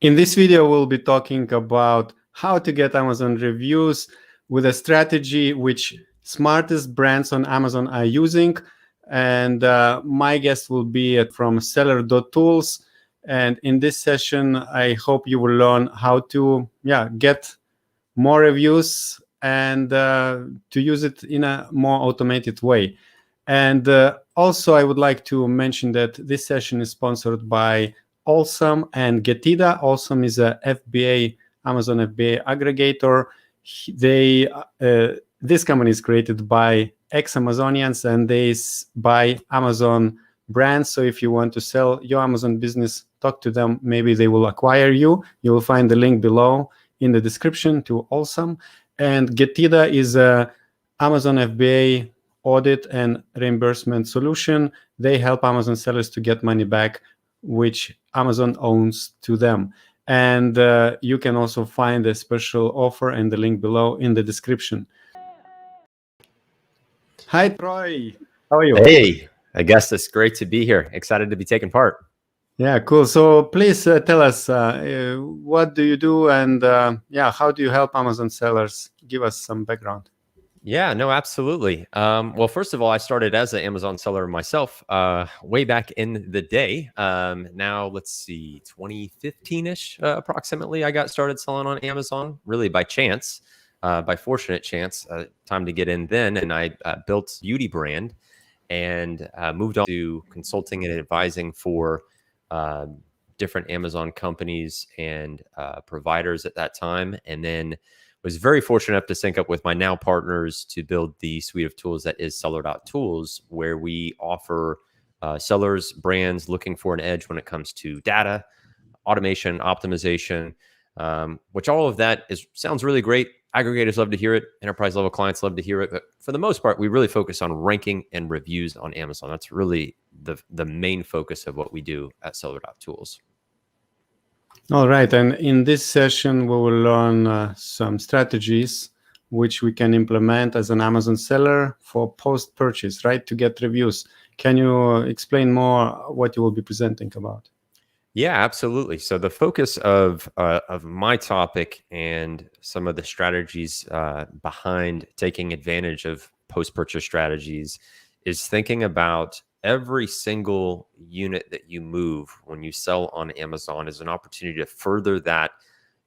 In this video, we'll be talking about how to get Amazon reviews with a strategy which smartest brands on Amazon are using. And my guest will be from seller.tools. And in this session, I hope you will learn how to get more reviews and to use it in a more automated way. And also, I would like to mention that this session is sponsored by Awesome and Getida. Awesome is a FBA, Amazon FBA aggregator. This company is created by ex-Amazonians and they buy Amazon brands. So if you want to sell your Amazon business, talk to them. Maybe they will acquire you. You will find the link below in the description to Awesome. And Getida is a Amazon FBA audit and reimbursement solution. They help Amazon sellers to get money back, which Amazon owns to them. And you can also find a special offer and the link below in the description. Hi, Troy. How are you? Hey, I guess it's great to be here. Excited to be taking part. Yeah, cool. So please tell us, what do you do and how do you help Amazon sellers? Give us some background. Yeah, no, absolutely. Well, first of all, I started as an Amazon seller myself way back in the day. Now, let's see, 2015-ish approximately, I got started selling on Amazon, really by chance, by fortunate chance, time to get in then. And I built a beauty brand and moved on to consulting and advising for different Amazon companies and providers at that time. And then was very fortunate enough to sync up with my now partners to build the suite of tools that is Seller.tools, where we offer sellers, brands looking for an edge when it comes to data, automation, optimization, which all of that sounds really great. Aggregators love to hear it. Enterprise level clients love to hear it. But for the most part, we really focus on ranking and reviews on Amazon. That's really the main focus of what we do at Seller.tools. All right. And in this session, we will learn some strategies which we can implement as an Amazon seller for post-purchase, right? To get reviews. Can you explain more what you will be presenting about? Yeah, absolutely. So the focus of my topic and some of the strategies behind taking advantage of post-purchase strategies is thinking about every single unit that you move when you sell on Amazon is an opportunity to further that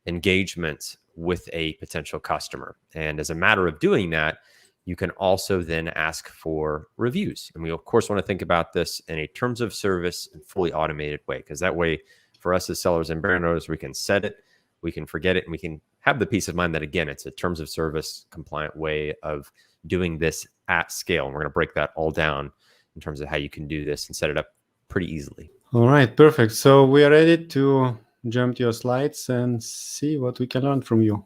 engagement with a potential customer. And as a matter of doing that, you can also then ask for reviews. And we, of course, want to think about this in a terms of service and fully automated way, because that way, for us as sellers and brand owners, we can set it, we can forget it, and we can have the peace of mind that, again, it's a terms of service compliant way of doing this at scale. And we're going to break that all down in terms of how you can do this and set it up pretty easily. All right, perfect. So we are ready to jump to your slides and see what we can learn from you.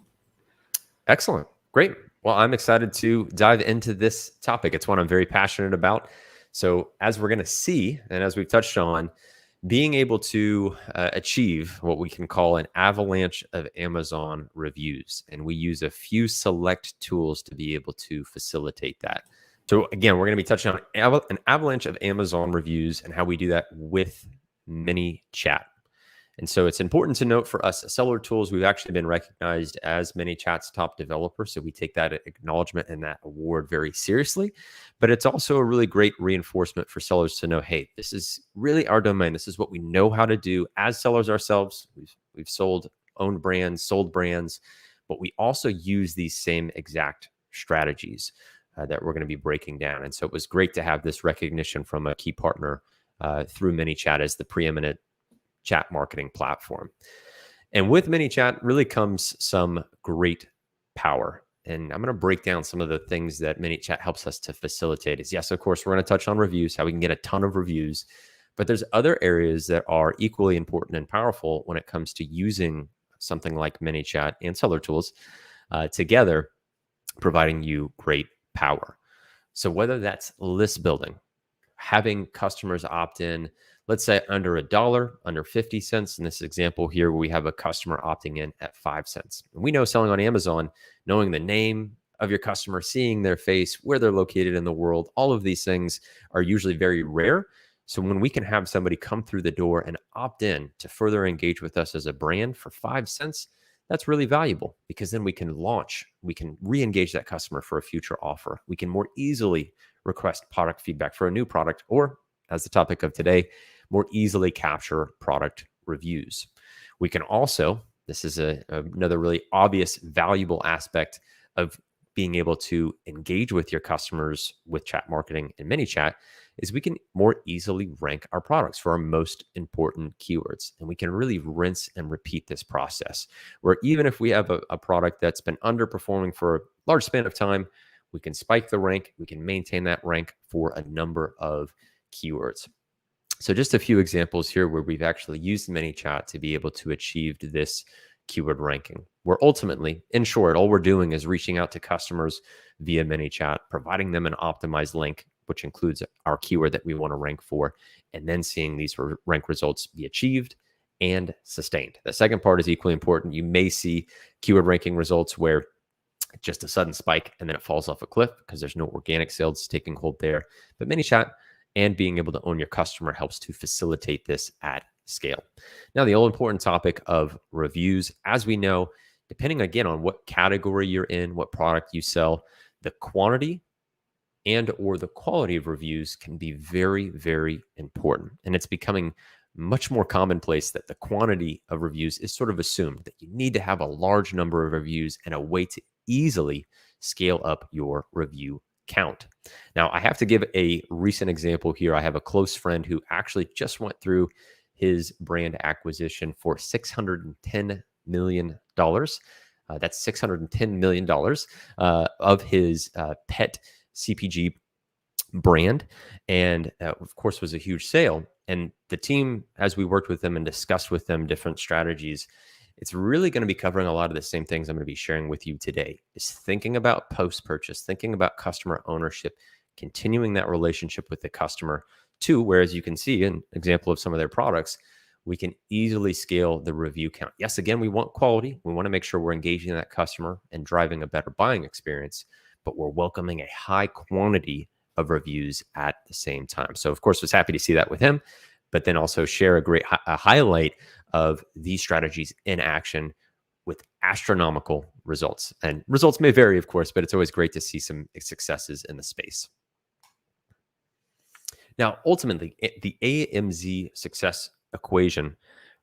Excellent. Great. Well, I'm excited to dive into this topic. It's one I'm very passionate about. So as we're going to see, and as we've touched on, being able to achieve what we can call an avalanche of Amazon reviews. And we use a few select tools to be able to facilitate that. So again, we're going to be touching on an avalanche of Amazon reviews and how we do that with MiniChat. And so it's important to note for us at Seller.tools, we've actually been recognized as MiniChat's top developer. So we take that acknowledgement and that award very seriously. But it's also a really great reinforcement for sellers to know, hey, this is really our domain. This is what we know how to do as sellers ourselves. We've owned brands, sold brands, but we also use these same exact strategies that we're going to be breaking down. And so it was great to have this recognition from a key partner through MiniChat as the preeminent chat marketing platform. And with MiniChat really comes some great power. And I'm going to break down some of the things that MiniChat helps us to facilitate. Is yes, of course, we're going to touch on reviews, how we can get a ton of reviews, but there's other areas that are equally important and powerful when it comes to using something like MiniChat and Seller.tools together, providing you great power. So whether that's list building, having customers opt in, let's say under $1, under 50 cents. In this example here, we have a customer opting in at 5 cents. And we know selling on Amazon, knowing the name of your customer, seeing their face, where they're located in the world, all of these things are usually very rare. So when we can have somebody come through the door and opt in to further engage with us as a brand for 5 cents, that's really valuable, because then we can re-engage that customer for a future offer. We can more easily request product feedback for a new product, or as the topic of today, more easily capture product reviews. We can also, this is another really obvious, valuable aspect of being able to engage with your customers with chat marketing and ManyChat, is we can more easily rank our products for our most important keywords. And we can really rinse and repeat this process, where even if we have a product that's been underperforming for a large span of time, we can spike the rank, we can maintain that rank for a number of keywords. So just a few examples here where we've actually used ManyChat to be able to achieve this keyword ranking, where ultimately, in short, all we're doing is reaching out to customers via ManyChat, providing them an optimized link, which includes our keyword that we want to rank for, and then seeing these rank results be achieved and sustained. The second part is equally important. You may see keyword ranking results where just a sudden spike and then it falls off a cliff because there's no organic sales taking hold there. But ManyChat and being able to own your customer helps to facilitate this at scale. Now, the all-important topic of reviews, as we know, depending again on what category you're in, what product you sell, the quantity and or the quality of reviews can be very, very important. And it's becoming much more commonplace that the quantity of reviews is sort of assumed, that you need to have a large number of reviews and a way to easily scale up your review count. Now, I have to give a recent example here. I have a close friend who actually just went through his brand acquisition for $610 million. That's $610 million of his pet CPG brand. And of course, was a huge sale. And the team, as we worked with them and discussed with them different strategies, it's really going to be covering a lot of the same things I'm going to be sharing with you today, is thinking about post-purchase, thinking about customer ownership, continuing that relationship with the customer to, whereas you can see an example of some of their products, we can easily scale the review count. Yes, again, we want quality. We want to make sure we're engaging that customer and driving a better buying experience, but we're welcoming a high quantity of reviews at the same time. So of course, was happy to see that with him, but then also share a highlight of these strategies in action with astronomical results. And results may vary, of course, but it's always great to see some successes in the space. Now, ultimately, the AMZ success equation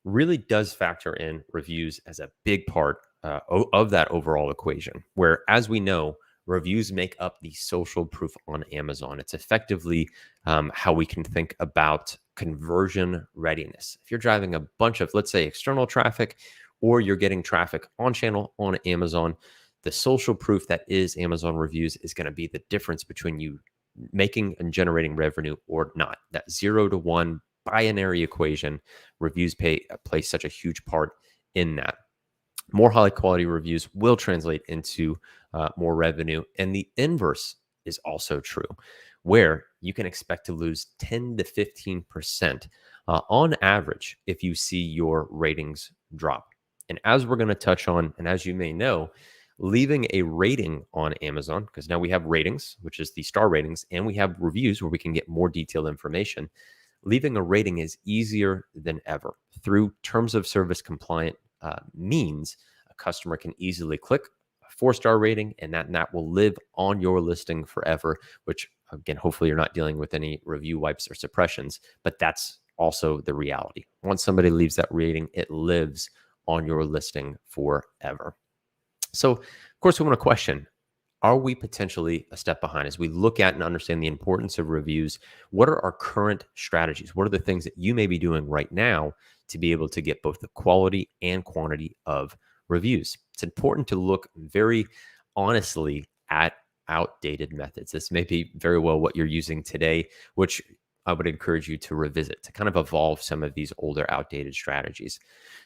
really does factor in reviews as a big part of that overall equation, where, as we know, reviews make up the social proof on Amazon. It's effectively how we can think about conversion readiness. If you're driving a bunch of, let's say, external traffic, or you're getting traffic on channel on Amazon, the social proof that is Amazon reviews is going to be the difference between you making and generating revenue or not. That 0 to 1 binary equation, reviews play such a huge part in that. More high quality reviews will translate into more revenue. And the inverse is also true, where you can expect to lose 10 to 15% on average if you see your ratings drop. And as we're going to touch on, and as you may know, leaving a rating on Amazon, because now we have ratings, which is the star ratings, and we have reviews where we can get more detailed information. Leaving a rating is easier than ever. Through terms of service compliant means, a customer can easily click a 4-star rating, and that will live on your listing forever, which again, hopefully you're not dealing with any review wipes or suppressions, but that's also the reality. Once somebody leaves that rating, it lives on your listing forever. So of course we want to question, are we potentially a step behind? As we look at and understand the importance of reviews, what are our current strategies? What are the things that you may be doing right now to be able to get both the quality and quantity of reviews? It's important to look very honestly at outdated methods. This may be very well what you're using today, which I would encourage you to revisit, to kind of evolve some of these older outdated strategies.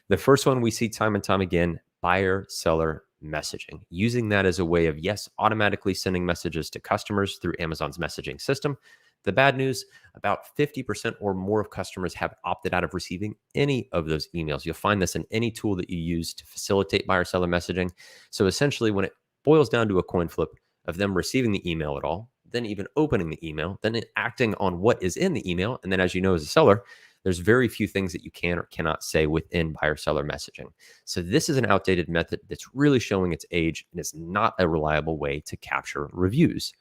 The first one we see time and time again, buyer-seller messaging, using that as a way of, yes, automatically sending messages to customers through Amazon's messaging system. The bad news, about 50% or more of customers have opted out of receiving any of those emails. You'll find this in any tool that you use to facilitate buyer-seller messaging. So essentially, when it boils down to a coin flip of them receiving the email at all, then even opening the email, then acting on what is in the email. And then, as you know, as a seller, there's very few things that you can or cannot say within buyer-seller messaging. So this is an outdated method that's really showing its age, and it's not a reliable way to capture reviews.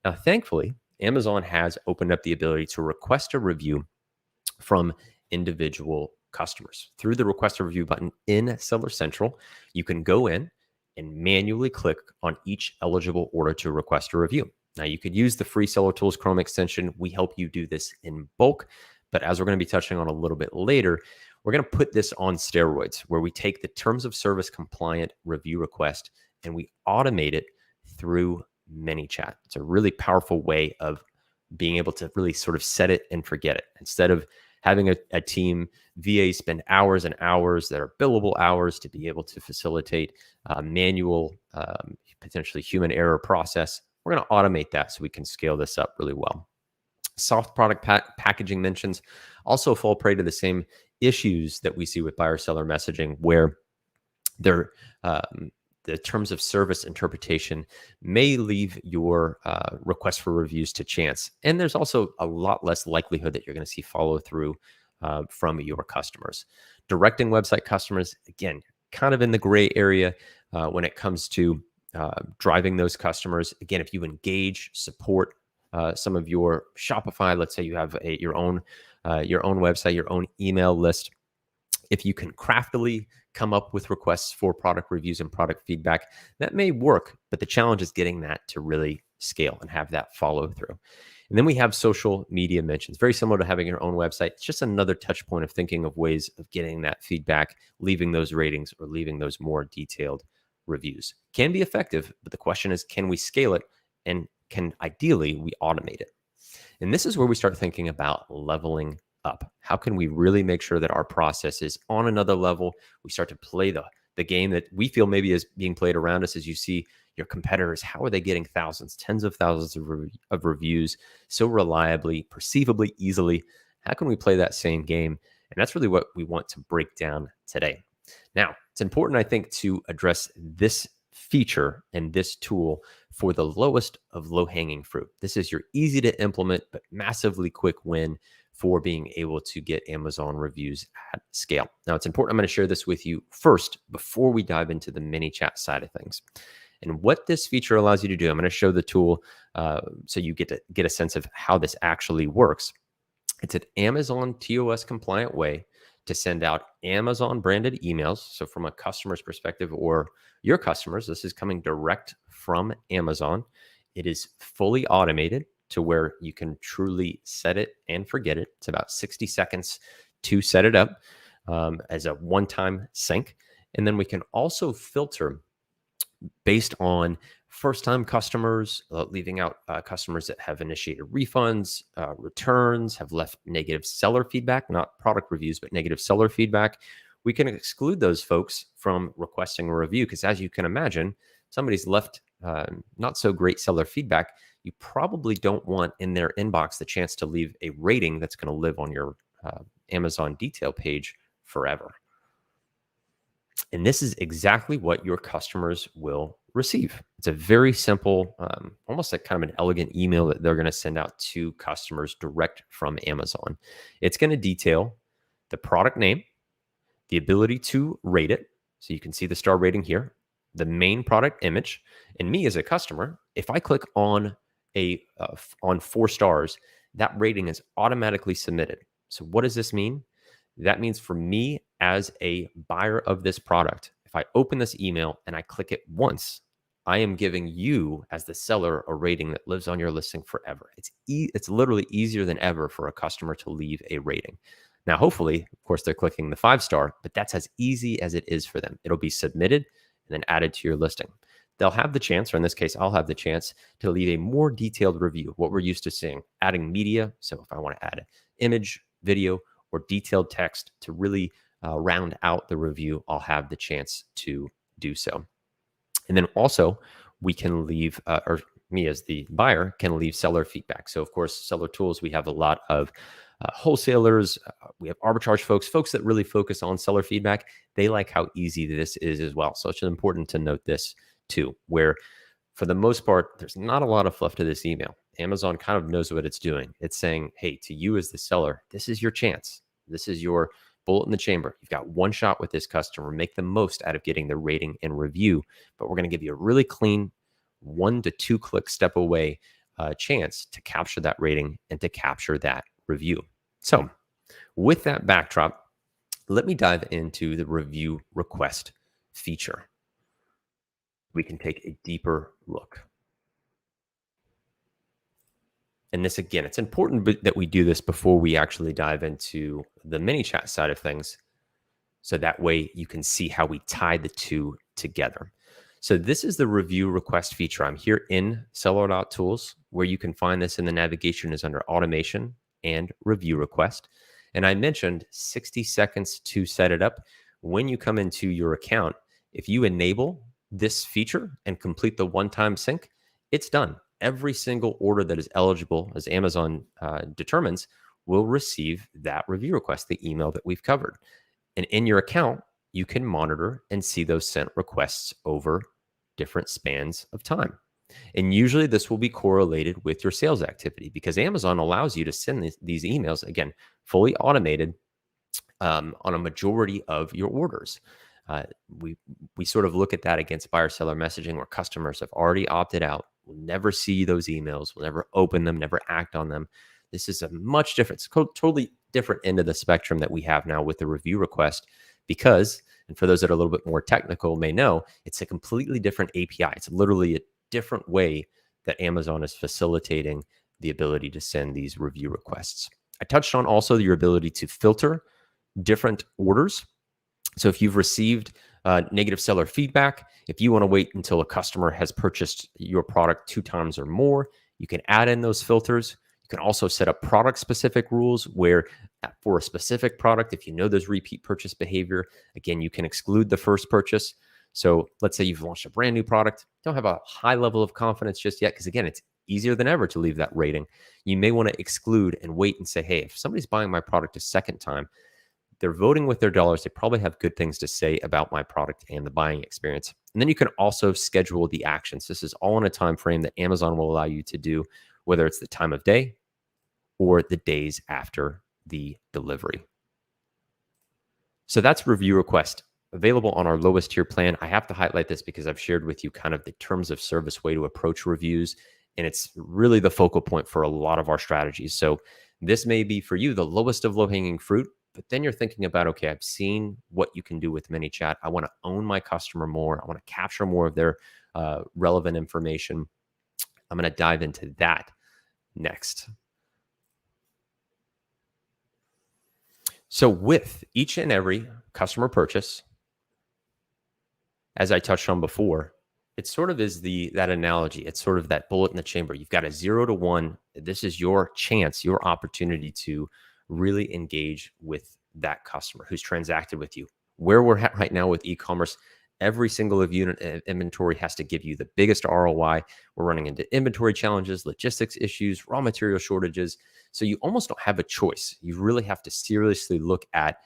Now, thankfully, Amazon has opened up the ability to request a review from individual customers. Through the request a review button in Seller Central, you can go in and manually click on each eligible order to request a review. Now, you could use the free Seller Tools Chrome extension. We help you do this in bulk, but as we're going to be touching on a little bit later, we're going to put this on steroids, where we take the terms of service compliant review request and we automate it through ManyChat. It's a really powerful way of being able to really sort of set it and forget it. Instead of having a team, VA spend hours and hours that are billable hours to be able to facilitate manual, potentially human error process, we're going to automate that so we can scale this up really well. Soft product packaging mentions also fall prey to the same issues that we see with buyer-seller messaging, where they're the terms of service interpretation may leave your request for reviews to chance. And there's also a lot less likelihood that you're going to see follow through from your customers. Directing website customers, again, kind of in the gray area when it comes to driving those customers. Again, if you engage, support some of your Shopify, let's say you have your own website, your own email list, if you can craftily come up with requests for product reviews and product feedback, that may work, but the challenge is getting that to really scale and have that follow through. And then we have social media mentions, very similar to having your own website. It's just another touch point of thinking of ways of getting that feedback, leaving those ratings or leaving those more detailed reviews. Can be effective, but the question is, can we scale it, and can ideally we automate it? And this is where we start thinking about leveling up. How can we really make sure that our process is on another level? We start to play the game that we feel maybe is being played around us. As you see your competitors, how are they getting thousands, tens of thousands of reviews so reliably, perceivably, easily? How can we play that same game? And that's really what we want to break down today. Now, it's important, I think, to address this feature and this tool for the lowest of low-hanging fruit. This is your easy to implement but massively quick win for being able to get Amazon reviews at scale. Now, it's important. I'm going to share this with you first before we dive into the ManyChat side of things. And what this feature allows you to do, I'm going to show the tool so you get a sense of how this actually works. It's an Amazon TOS compliant way to send out Amazon branded emails. So from a customer's perspective or your customers, this is coming direct from Amazon. It is fully automated to where you can truly set it and forget it. It's about 60 seconds to set it up as a one-time sync. And then we can also filter based on first-time customers, leaving out customers that have initiated refunds, returns, have left negative seller feedback, not product reviews, but negative seller feedback. We can exclude those folks from requesting a review because, as you can imagine, somebody's left not so great seller feedback. You probably don't want in their inbox the chance to leave a rating that's going to live on your Amazon detail page forever. And this is exactly what your customers will receive. It's a very simple, almost like kind of an elegant email that they're going to send out to customers direct from Amazon. It's going to detail the product name, the ability to rate it. So you can see the star rating here, the main product image. And me as a customer, if I click on on 4 stars, that rating is automatically submitted. So what does this mean? That means for me as a buyer of this product, if I open this email and I click it once, I am giving you as the seller a rating that lives on your listing forever. It's literally easier than ever for a customer to leave a rating. Now, hopefully, of course, they're clicking the 5-star, but that's as easy as it is for them. It'll be submitted and then added to your listing. They'll have the chance, or in this case, I'll have the chance to leave a more detailed review, what we're used to seeing, adding media. So if I want to add an image, video, or detailed text to really round out the review, I'll have the chance to do so. And then also we can leave, or me as the buyer can leave seller feedback. So of course, Seller Tools, we have a lot of wholesalers, we have arbitrage folks that really focus on seller feedback. They like how easy this is as well. So it's important to note this too, where for the most part, there's not a lot of fluff to this email. Amazon kind of knows what it's doing. It's saying, hey, to you as the seller, this is your chance. This is your bullet in the chamber. You've got one shot with this customer. Make the most out of getting the rating and review. But we're going to give you a really clean 1 to 2 click step away chance to capture that rating and to capture that review. So with that backdrop, let me dive into the review request feature. We can take a deeper look. And this, again, it's important that we do this before we actually dive into the MiniChat side of things. So that way you can see how we tie the two together. So this is the review request feature. I'm here in Seller.tools. Where you can find this in the navigation is under automation and review request. And I mentioned 60 seconds to set it up. When you come into your account, if you enable this feature and complete the one-time sync, it's done. Every single order that is eligible, as Amazon determines, will receive that review request, the email that we've covered. And in your account, you can monitor and see those sent requests over different spans of time. And usually this will be correlated with your sales activity because Amazon allows you to send these emails, again, fully automated on a majority of your orders. We sort of look at that against buyer-seller messaging where customers have already opted out. We'll never see those emails. We'll never open them, never act on them. This is a much different, totally different end of the spectrum that we have now with the review request because, and for those that are a little bit more technical may know, it's a completely different API. It's literally a different way that Amazon is facilitating the ability to send these review requests. I touched on also your ability to filter different orders. So if you've received negative seller feedback, if you want to wait until a customer has purchased your product 2 times or more, you can add in those filters. You can also set up product-specific rules where for a specific product, if you know there's repeat purchase behavior, again, you can exclude the first purchase. So let's say you've launched a brand new product, don't have a high level of confidence just yet, because again, it's easier than ever to leave that rating. You may want to exclude and wait and say, hey, if somebody's buying my product a second time, they're voting with their dollars. They probably have good things to say about my product and the buying experience. And then you can also schedule the actions. This is all in a time frame that Amazon will allow you to do, whether it's the time of day or the days after the delivery. So that's review request, available on our lowest tier plan. I have to highlight this because I've shared with you kind of the terms of service way to approach reviews, and it's really the focal point for a lot of our strategies. So this may be for you the lowest of low-hanging fruit, but then you're thinking about, okay, I've seen what you can do with ManyChat. I want to own my customer more. I want to capture more of their relevant information. I'm going to dive into that next. So with each and every customer purchase, as I touched on before, it sort of is that analogy. It's sort of that bullet in the chamber. You've got a 0 to 1. This is your chance, your opportunity to really engage with that customer who's transacted with you. Where we're at right now with e-commerce, every single unit of inventory has to give you the biggest ROI. We're running into inventory challenges, logistics issues, raw material shortages. So you almost don't have a choice. You really have to seriously look at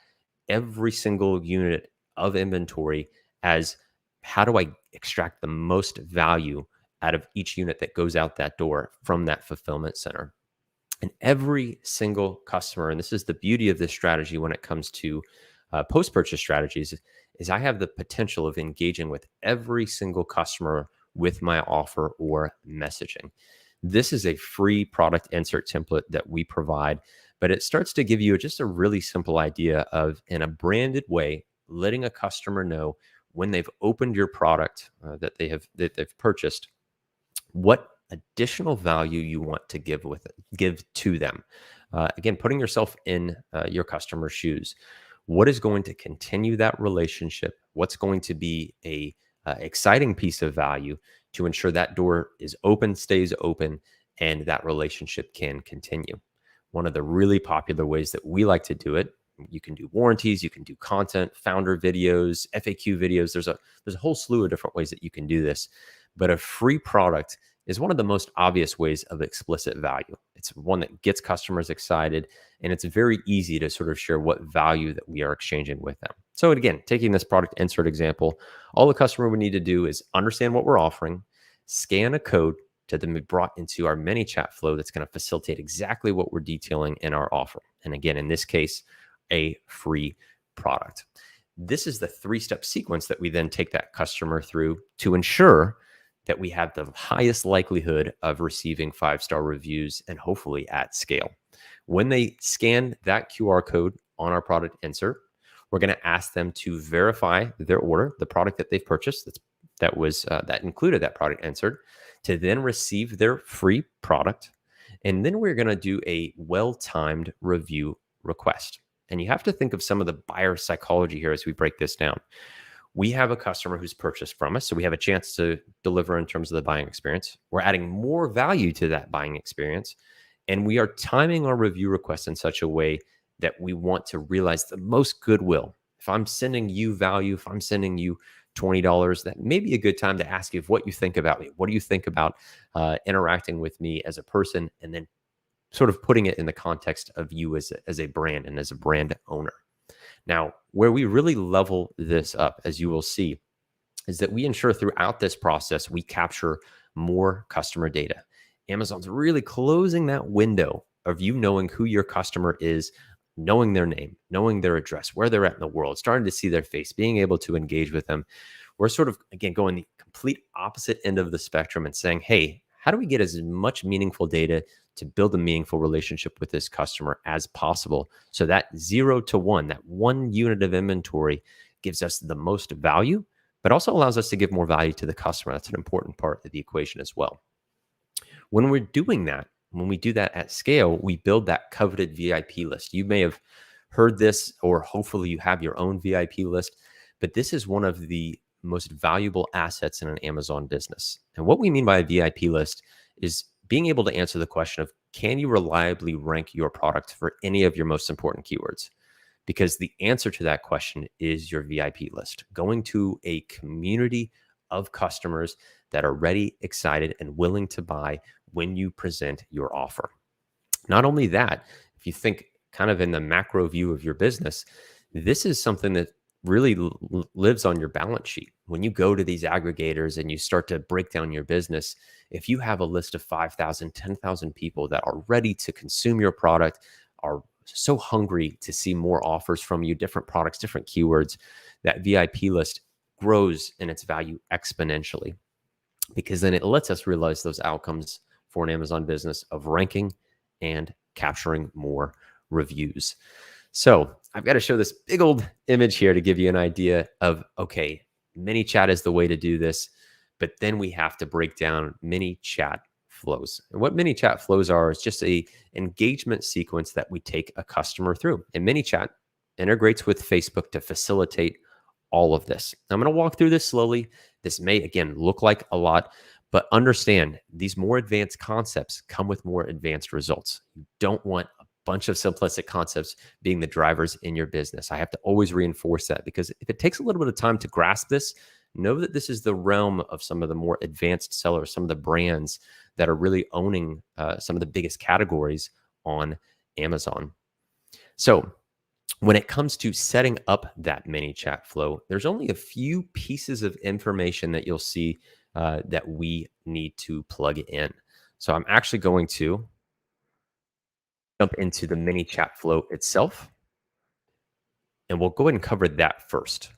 every single unit of inventory as, how do I extract the most value out of each unit that goes out that door from that fulfillment center? And every single customer, and this is the beauty of this strategy when it comes to post-purchase strategies, is I have the potential of engaging with every single customer with my offer or messaging. This is a free product insert template that we provide, but it starts to give you just a really simple idea of, in a branded way, letting a customer know when they've opened your product that they've purchased, what additional value you want to give to them. Again, putting yourself in your customer's shoes. What is going to continue that relationship? What's going to be a exciting piece of value to ensure that door is open, stays open, and that relationship can continue? One of the really popular ways that we like to do it, you can do warranties, you can do content, founder videos, FAQ videos. There's a whole slew of different ways that you can do this, but a free product is one of the most obvious ways of explicit value. It's one that gets customers excited, and it's very easy to sort of share what value that we are exchanging with them. So again, taking this product insert example, all the customer would need to do is understand what we're offering, scan a code, to then be brought into our ManyChat flow that's going to facilitate exactly what we're detailing in our offer. And again, in this case, a free product. This is the 3-step sequence that we then take that customer through to ensure that we have the highest likelihood of receiving 5-star reviews and hopefully at scale. When they scan that QR code on our product insert, we're going to ask them to verify their order, the product that they've purchased that included that product insert, to then receive their free product. And then we're going to do a well-timed review request. And you have to think of some of the buyer psychology here as we break this down. We have a customer who's purchased from us, so we have a chance to deliver in terms of the buying experience. We're adding more value to that buying experience, and we are timing our review requests in such a way that we want to realize the most goodwill. If I'm sending you value, if I'm sending you $20, that may be a good time to ask you what you think about me. What do you think about interacting with me as a person? And then sort of putting it in the context of you as a brand and as a brand owner. Now, where we really level this up, as you will see, is that we ensure throughout this process, we capture more customer data. Amazon's really closing that window of you knowing who your customer is, knowing their name, knowing their address, where they're at in the world, starting to see their face, being able to engage with them. We're sort of, again, going the complete opposite end of the spectrum and saying, hey, how do we get as much meaningful data to build a meaningful relationship with this customer as possible? So that 0 to 1, that 1 unit of inventory gives us the most value, but also allows us to give more value to the customer. That's an important part of the equation as well. When we're doing that, when we do that at scale, we build that coveted VIP list. You may have heard this, or hopefully you have your own VIP list, but this is one of the most valuable assets in an Amazon business. And what we mean by a VIP list is being able to answer the question of, can you reliably rank your product for any of your most important keywords? Because the answer to that question is your VIP list, going to a community of customers that are ready, excited, and willing to buy when you present your offer. Not only that, if you think kind of in the macro view of your business, this is something that really lives on your balance sheet. When you go to these aggregators and you start to break down your business, if you have a list of 5,000, 10,000 people that are ready to consume your product, are so hungry to see more offers from you, different products, different keywords, that VIP list grows in its value exponentially, because then it lets us realize those outcomes for an Amazon business of ranking and capturing more reviews. So I've got to show this big old image here to give you an idea of, okay, ManyChat is the way to do this, but then we have to break down ManyChat flows. And what ManyChat flows are is just a engagement sequence that we take a customer through. And ManyChat integrates with Facebook to facilitate all of this. I'm going to walk through this slowly. This may, again, look like a lot, but understand these more advanced concepts come with more advanced results. You don't want a bunch of simplistic concepts being the drivers in your business. I have to always reinforce that, because if it takes a little bit of time to grasp this, know that this is the realm of some of the more advanced sellers, some of the brands that are really owning some of the biggest categories on Amazon. So when it comes to setting up that ManyChat flow, there's only a few pieces of information that you'll see that we need to plug in. So I'm actually going to jump into the ManyChat flow itself, and we'll go ahead and cover that first.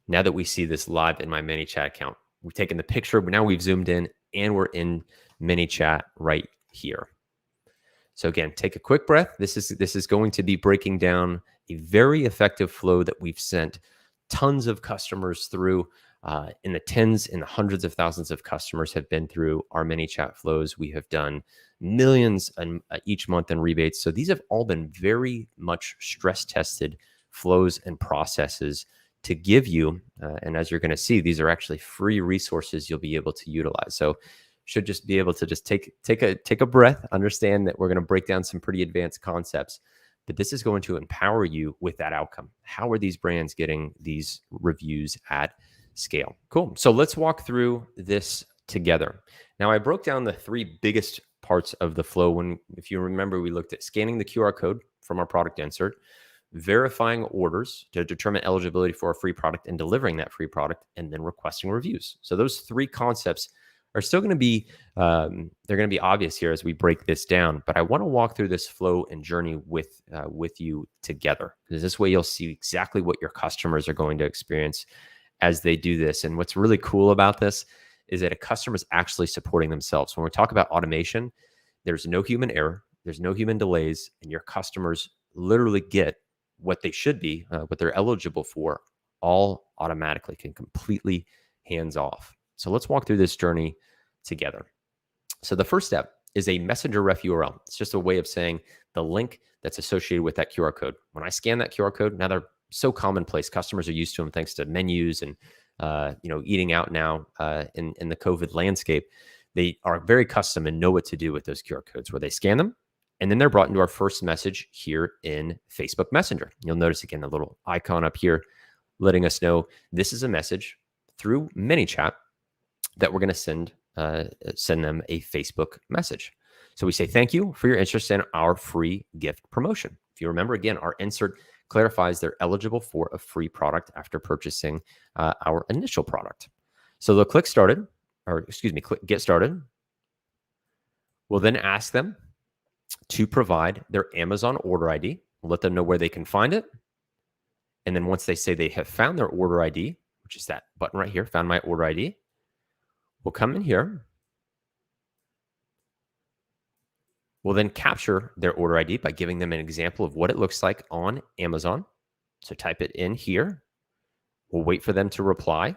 Now that we see this live in my ManyChat account, we've taken the picture, but now we've zoomed in and we're in ManyChat right here. So again, take a quick breath. This is going to be breaking down a very effective flow that we've sent tons of customers through. In the tens and the hundreds of thousands of customers have been through our ManyChat flows. We have done millions each month in rebates. So these have all been very much stress tested flows and processes to give you. And as you're going to see, these are actually free resources you'll be able to utilize. So should just be able to just take a breath, understand that we're going to break down some pretty advanced concepts, but this is going to empower you with that outcome. How are these brands getting these reviews at scale? Cool. So let's walk through this together. Now, I broke down the 3 biggest parts of the flow. If you remember, we looked at scanning the QR code from our product insert, verifying orders to determine eligibility for a free product and delivering that free product, and then requesting reviews. So those 3 concepts are still going to be they're going to be obvious here as we break this down. But I want to walk through this flow and journey with you together, because this way you'll see exactly what your customers are going to experience as they do this. And what's really cool about this is that a customer is actually supporting themselves. When we talk about automation, there's no human error, there's no human delays, and your customers literally get what they should be, what they're eligible for, all automatically, can completely hands off. So let's walk through this journey together. So the first step is a messenger ref URL. It's just a way of saying the link that's associated with that QR code. When I scan that QR code, now they're so commonplace. Customers are used to them thanks to menus and eating out now in the COVID landscape. They are very custom and know what to do with those QR codes, where they scan them, and then they're brought into our first message here in Facebook Messenger. You'll notice again a little icon up here letting us know this is a message through ManyChat that we're going to send them a Facebook message. So we say, thank you for your interest in our free gift promotion. If you remember, again, our insert clarifies they're eligible for a free product after purchasing our initial product. So they'll click get started. We'll then ask them to provide their Amazon order ID. We'll let them know where they can find it. And then once they say they have found their order ID, which is that button right here, found my order ID, we'll come in here. We'll then capture their order ID by giving them an example of what it looks like on Amazon. So type it in here. We'll wait for them to reply.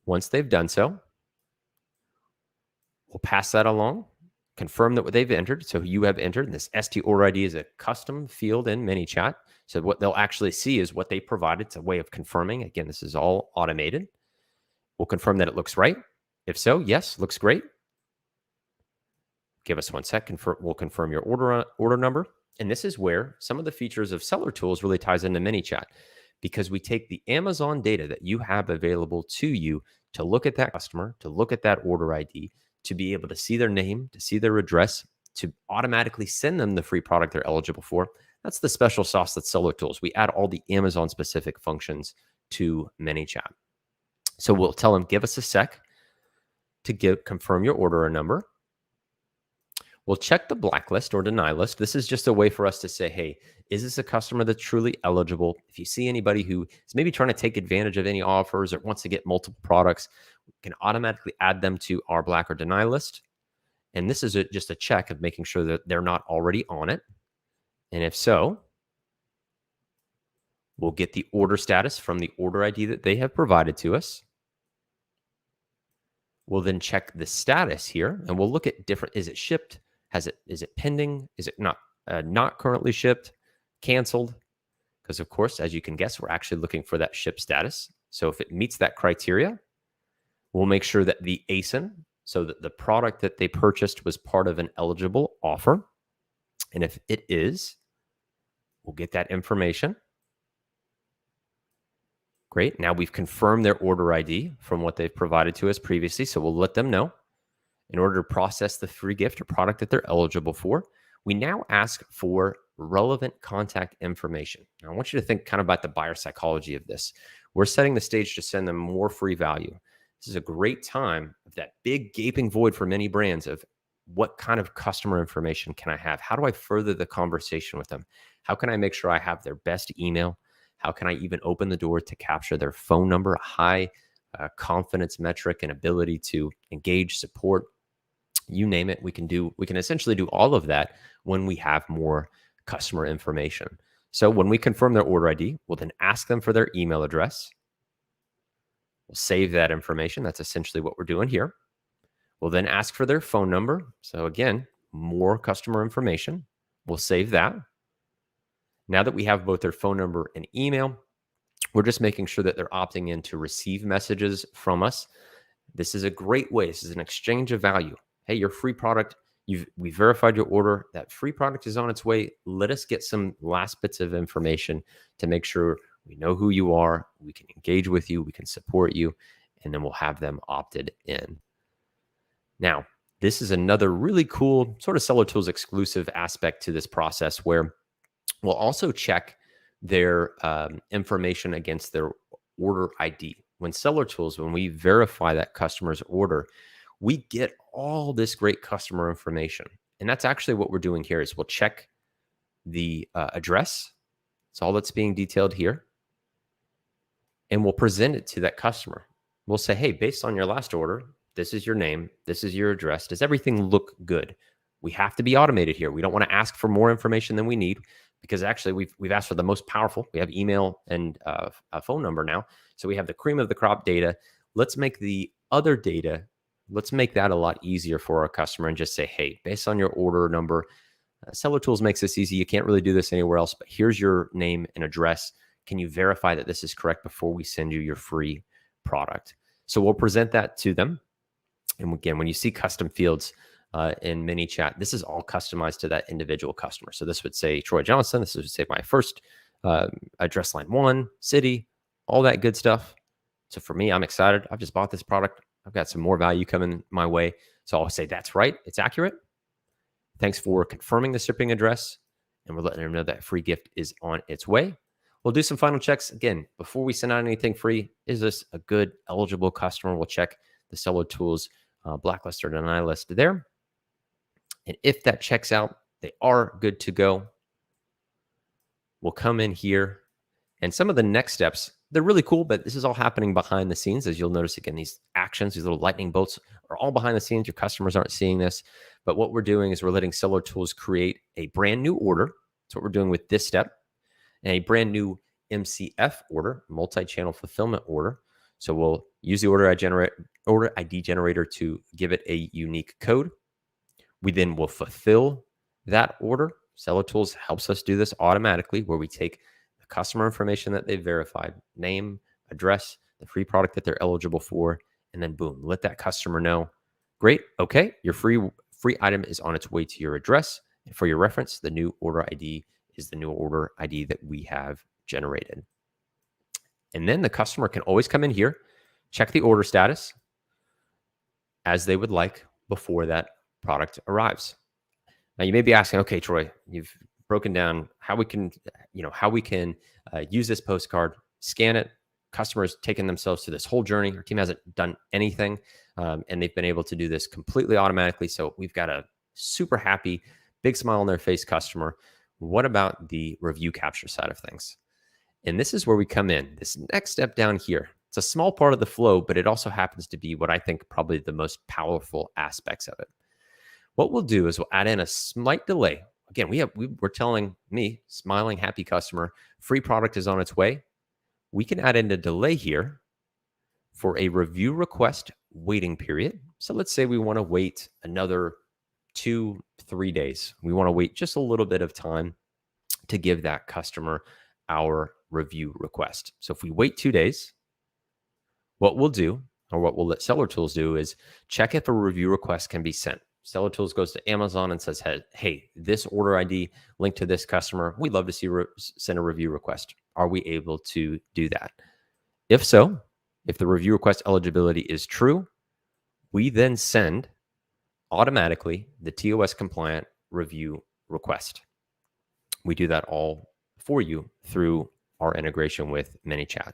Once they've done so, we'll pass that along, confirm that what they've entered. So you have entered, and this ST order ID is a custom field in ManyChat. So what they'll actually see is what they provided. It's a way of confirming. Again, this is all automated. We'll confirm that it looks right. If so, yes, looks great. Give us 1 sec. We'll confirm your order number. And this is where some of the features of Seller Tools really ties into ManyChat, because we take the Amazon data that you have available to you to look at that customer, to look at that order ID, to be able to see their name, to see their address, to automatically send them the free product they're eligible for. That's the special sauce that's Seller Tools. We add all the Amazon specific functions to ManyChat. So we'll tell them, give us a sec to confirm your order number. We'll check the blacklist or deny list. This is just a way for us to say, hey, is this a customer that's truly eligible? If you see anybody who is maybe trying to take advantage of any offers or wants to get multiple products, we can automatically add them to our black or deny list. And this is just a check of making sure that they're not already on it. And if so, we'll get the order status from the order ID that they have provided to us. We'll then check the status here, and we'll look at different, is it shipped? Is it pending? Is it not currently shipped? Canceled? Because of course, as you can guess, we're actually looking for that ship status. So if it meets that criteria, we'll make sure that the ASIN, so that the product that they purchased was part of an eligible offer. And if it is, we'll get that information. Great. Now we've confirmed their order ID from what they've provided to us previously. So we'll let them know. In order to process the free gift or product that they're eligible for, we now ask for relevant contact information. Now, I want you to think kind of about the buyer psychology of this. We're setting the stage to send them more free value. This is a great time of that big gaping void for many brands of what kind of customer information can I have? How do I further the conversation with them? How can I make sure I have their best email? How can I even open the door to capture their phone number, a high confidence metric and ability to engage, support? You name it, we can essentially do all of that when we have more customer information. So when we confirm their order ID, we'll then ask them for their email address. We'll save that information. That's essentially what we're doing here. We'll then ask for their phone number. So again, more customer information. We'll save that. Now that we have both their phone number and email, we're just making sure that they're opting in to receive messages from us. This is a great way. This is an exchange of value. Hey, your free product, we verified your order. That free product is on its way. Let us get some last bits of information to make sure we know who you are. We can engage with you. We can support you. And then we'll have them opted in. Now, this is another really cool sort of Seller Tools exclusive aspect to this process, where we'll also check their information against their order ID. when Seller Tools, when we verify that customer's order, we get all this great customer information. And that's actually what we're doing here is we'll check the address. It's all that's being detailed here. And we'll present it to that customer. We'll say, hey, based on your last order, this is your name, this is your address. Does everything look good? We have to be automated here. We don't want to ask for more information than we need because actually we've asked for the most powerful. We have email and a phone number now. So we have the cream of the crop data. Let's make the other data, let's make that a lot easier for our customer and just say, hey, based on your order number, Seller Tools makes this easy. You can't really do this anywhere else, but here's your name and address. Can you verify that this is correct before we send you your free product? So we'll present that to them. And again, when you see custom fields in ManyChat, this is all customized to that individual customer. So this would say Troy Johnston. This would say my first address line 1, city, all that good stuff. So for me, I'm excited. I've just bought this product. I've got some more value coming my way. So I'll say, that's right. It's accurate. Thanks for confirming the shipping address. And we're letting them know that free gift is on its way. We'll do some final checks. Again, before we send out anything free, is this a good eligible customer? We'll check the Seller Tools blacklist or deny list there. And if that checks out, they are good to go. We'll come in here. And some of the next steps, they're really cool, but this is all happening behind the scenes. As you'll notice, again, these actions, these little lightning bolts are all behind the scenes. Your customers aren't seeing this. But what we're doing is we're letting Seller Tools create a brand new order. That's what we're doing with this step. And a brand new MCF order, multi-channel fulfillment order. So we'll use the order ID generator to give it a unique code. We then will fulfill that order. Seller Tools helps us do this automatically, where we take the customer information that they've verified, name, address, the free product that they're eligible for, and then boom, let that customer know. Great, okay, your free item is on its way to your address. And for your reference, the new order ID is the new order ID that we have generated. And then the customer can always come in here, check the order status as they would like before that product arrives. Now you may be asking, okay, Troy, you've broken down how we can, use this postcard, scan it. Customers taking themselves to this whole journey. Our team hasn't done anything, and they've been able to do this completely automatically. So we've got a super happy, big smile on their face customer. What about the review capture side of things? And this is where we come in. This next step down here, it's a small part of the flow, but it also happens to be what I think probably the most powerful aspects of it. What we'll do is we'll add in a slight delay. Again, we're telling me, smiling, happy customer, free product is on its way. We can add in a delay here for a review request waiting period. So let's say we want to wait another 2-3 days. We want to wait just a little bit of time to give that customer our review request. So if we wait 2 days, what we'll do, or what we'll let Seller Tools do, is check if a review request can be sent. Seller Tools goes to Amazon and says, hey, this order ID linked to this customer, we'd love to send a review request. Are we able to do that? If so, if the review request eligibility is true, we then send automatically the TOS compliant review request. We do that all for you through our integration with ManyChat.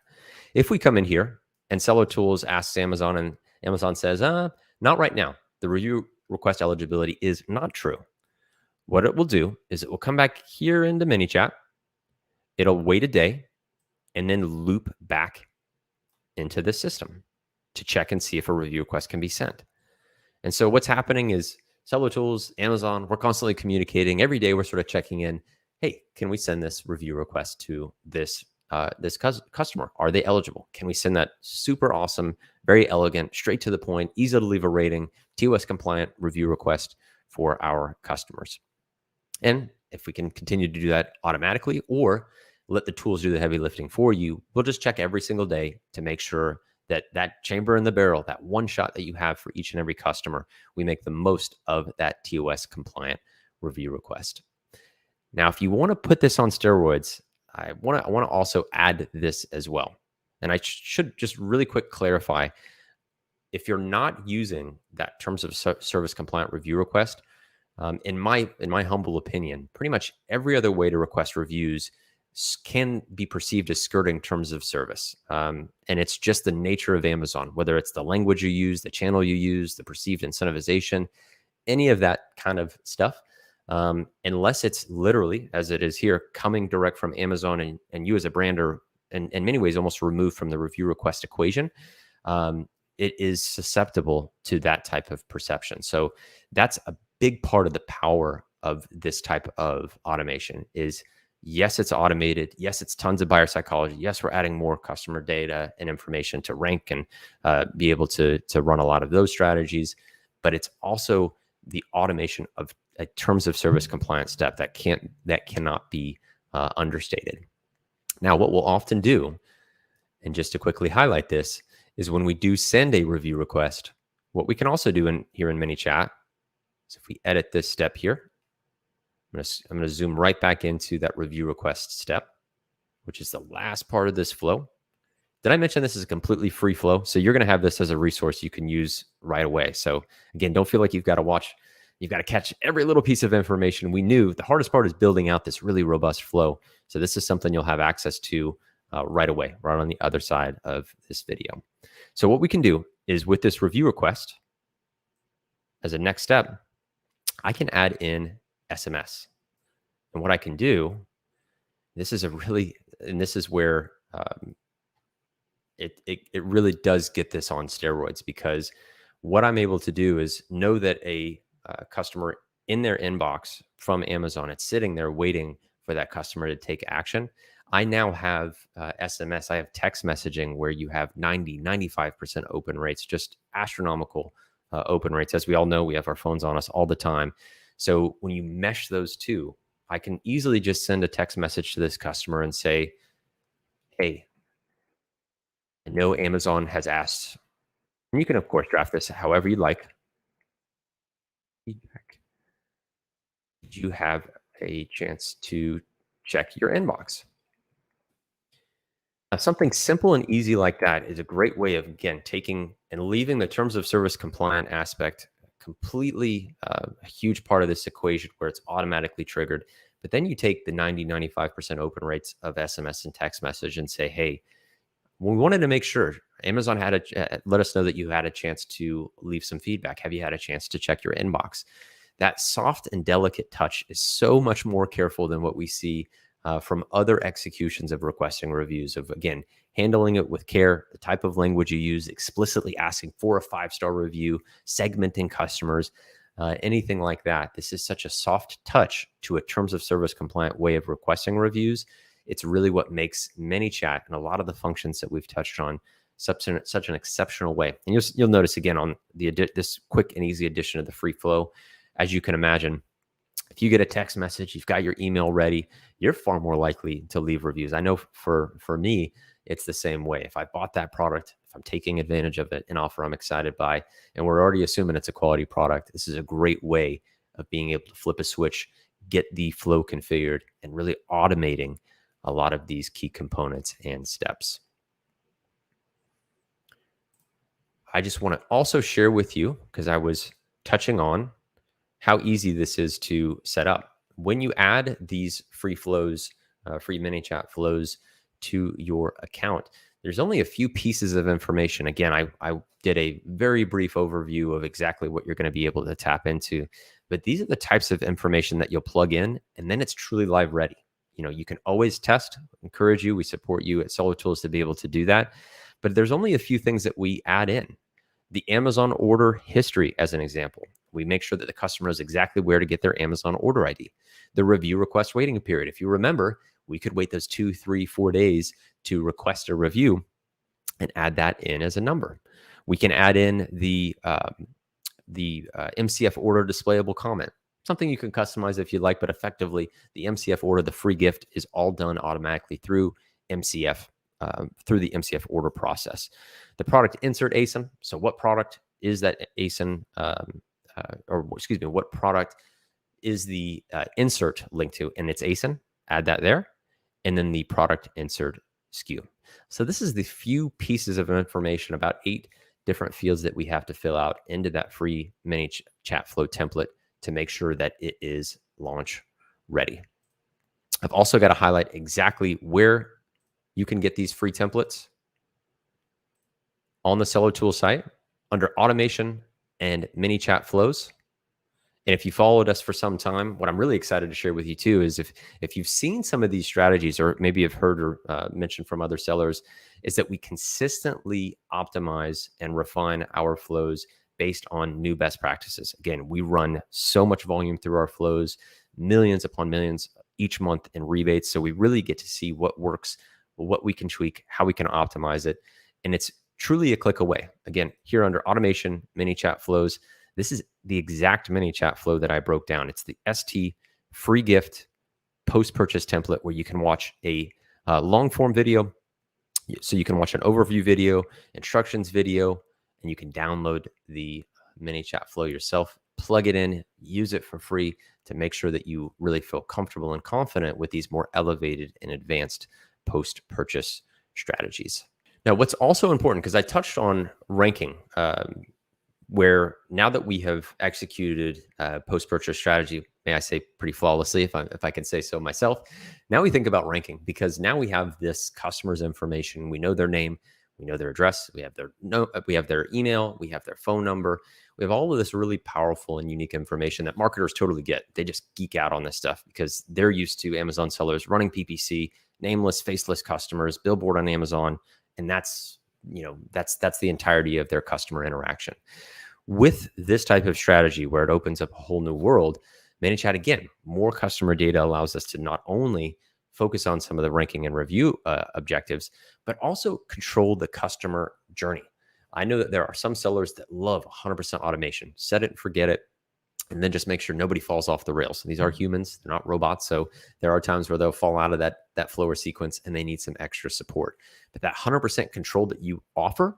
If we come in here and Seller Tools asks Amazon and Amazon says, not right now, the review request eligibility is not true. What it will do is it will come back here into ManyChat. It'll wait a day and then loop back into the system to check and see if a review request can be sent. And so what's happening is Seller Tools, Amazon, we're constantly communicating. Every day we're sort of checking in. Hey, can we send this review request to this customer? Are they eligible? Can we send that super awesome, very elegant, straight to the point, easy to leave a rating, TOS compliant review request for our customers? And if we can continue to do that automatically or let the tools do the heavy lifting for you, we'll just check every single day to make sure that that chamber in the barrel, that one shot that you have for each and every customer, we make the most of that TOS compliant review request. Now, if you want to put this on steroids, I want to also add this as well. And I should just really quick clarify, if you're not using that terms of service compliant review request, in my humble opinion, pretty much every other way to request reviews can be perceived as skirting terms of service. And it's just the nature of Amazon, whether it's the language you use, the channel you use, the perceived incentivization, any of that kind of stuff. Unless it's literally, as it is here, coming direct from Amazon and you as a brand are in many ways almost removed from the review request equation, it is susceptible to that type of perception. So that's a big part of the power of this type of automation is, yes, it's automated. Yes, it's tons of buyer psychology. Yes, we're adding more customer data and information to rank and be able to run a lot of those strategies. But it's also the automation of a terms of service compliance step that cannot be understated. Now, what we'll often do, and just to quickly highlight this, is when we do send a review request, what we can also do here in ManyChat is if we edit this step here, I'm going to zoom right back into that review request step, which is the last part of this flow. Did I mention this is a completely free flow? So you're going to have this as a resource you can use right away. So again, don't feel like you've got to catch every little piece of information. We knew the hardest part is building out this really robust flow. So this is something you'll have access to right away, right on the other side of this video. So what we can do is with this review request, as a next step, I can add in SMS. And what I can do, this is where it really does get this on steroids, because what I'm able to do is know that a customer in their inbox from Amazon, it's sitting there waiting for that customer to take action. I now have SMS, I have text messaging where you have 95% open rates, just astronomical open rates. As we all know, we have our phones on us all the time. So when you mesh those two, I can easily just send a text message to this customer and say, hey, I know Amazon has asked, and you can of course draft this however you like. Feedback. Did you have a chance to check your inbox? Now, something simple and easy like that is a great way of, again, taking and leaving the terms of service compliant aspect completely a huge part of this equation where it's automatically triggered. But then you take the 95% open rates of SMS and text message and say, hey, we wanted to make sure Amazon had let us know that you had a chance to leave some feedback. Have you had a chance to check your inbox? That soft and delicate touch is so much more careful than what we see from other executions of requesting reviews, of, again, handling it with care, the type of language you use, explicitly asking for a 5-star review, segmenting customers, anything like that. This is such a soft touch to a terms of service compliant way of requesting reviews. It's really what makes ManyChat and a lot of the functions that we've touched on such an exceptional way. And you'll notice again on this quick and easy addition of the free flow, as you can imagine, if you get a text message, you've got your email ready, you're far more likely to leave reviews. I know for me, it's the same way. If I bought that product, if I'm taking advantage of it, an offer I'm excited by, and we're already assuming it's a quality product, this is a great way of being able to flip a switch, get the flow configured, and really automating a lot of these key components and steps. I just want to also share with you, because I was touching on how easy this is to set up. When you add these free flows, free ManyChat flows to your account, there's only a few pieces of information. Again, I did a very brief overview of exactly what you're going to be able to tap into, but these are the types of information that you'll plug in, and then it's truly live ready. You know, you can always test, encourage you. We support you at Solar Tools to be able to do that, but there's only a few things that we add in. The Amazon order history, as an example. We make sure that the customer knows exactly where to get their Amazon order ID. The review request waiting period. If you remember, we could wait those 2, 3, 4 days to request a review and add that in as a number. We can add in the MCF order displayable comment. Something you can customize if you like, but effectively the MCF order, the free gift, is all done automatically through MCF. Through the MCF order process. The product insert ASIN. So what product is that ASIN, what product is the insert linked to? And it's ASIN, add that there. And then the product insert SKU. So this is the few pieces of information, about 8 different fields that we have to fill out into that free ManyChat flow template to make sure that it is launch ready. I've also got to highlight exactly where you can get these free templates on the Seller Tool site under automation and ManyChat flows. And if you followed us for some time, what I'm really excited to share with you too is if you've seen some of these strategies, or maybe have heard or mentioned from other sellers, is that we consistently optimize and refine our flows based on new best practices. Again, we run so much volume through our flows, millions upon millions each month in rebates. So we really get to see what works, what we can tweak, how we can optimize it. And it's truly a click away. Again, here under automation, ManyChat flows, this is the exact ManyChat flow that I broke down. It's the ST free gift post-purchase template where you can watch a long form video. So you can watch an overview video, instructions video, and you can download the ManyChat flow yourself, plug it in, use it for free to make sure that you really feel comfortable and confident with these more elevated and advanced post-purchase strategies. Now, what's also important, because I touched on ranking, where now that we have executed post-purchase strategy, may I say pretty flawlessly, if I can say so myself, now we think about ranking, because now we have this customer's information. We know their name, we know their address, we have their email, we have their phone number. We have all of this really powerful and unique information that marketers totally get. They just geek out on this stuff because they're used to Amazon sellers running PPC, nameless, faceless customers, billboard on Amazon, and that's the entirety of their customer interaction. With this type of strategy where it opens up a whole new world, ManyChat, again, more customer data allows us to not only focus on some of the ranking and review objectives, but also control the customer journey. I know that there are some sellers that love 100% automation, set it and forget it, and then just make sure nobody falls off the rails. These are humans, they're not robots. So there are times where they'll fall out of that flow or sequence and they need some extra support. But that 100% control that you offer,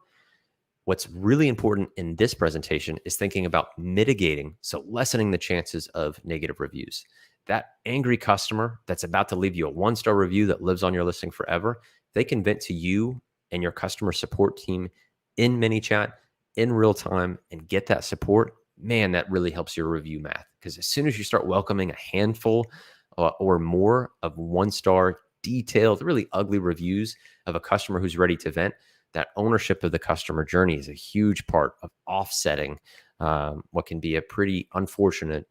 what's really important in this presentation is thinking about mitigating, so lessening the chances of negative reviews. That angry customer that's about to leave you a 1-star review that lives on your listing forever, they can vent to you and your customer support team in ManyChat in real time and get that support. Man, that really helps your review math, because as soon as you start welcoming a handful or more of 1-star detailed, really ugly reviews of a customer who's ready to vent, that ownership of the customer journey is a huge part of offsetting what can be a pretty unfortunate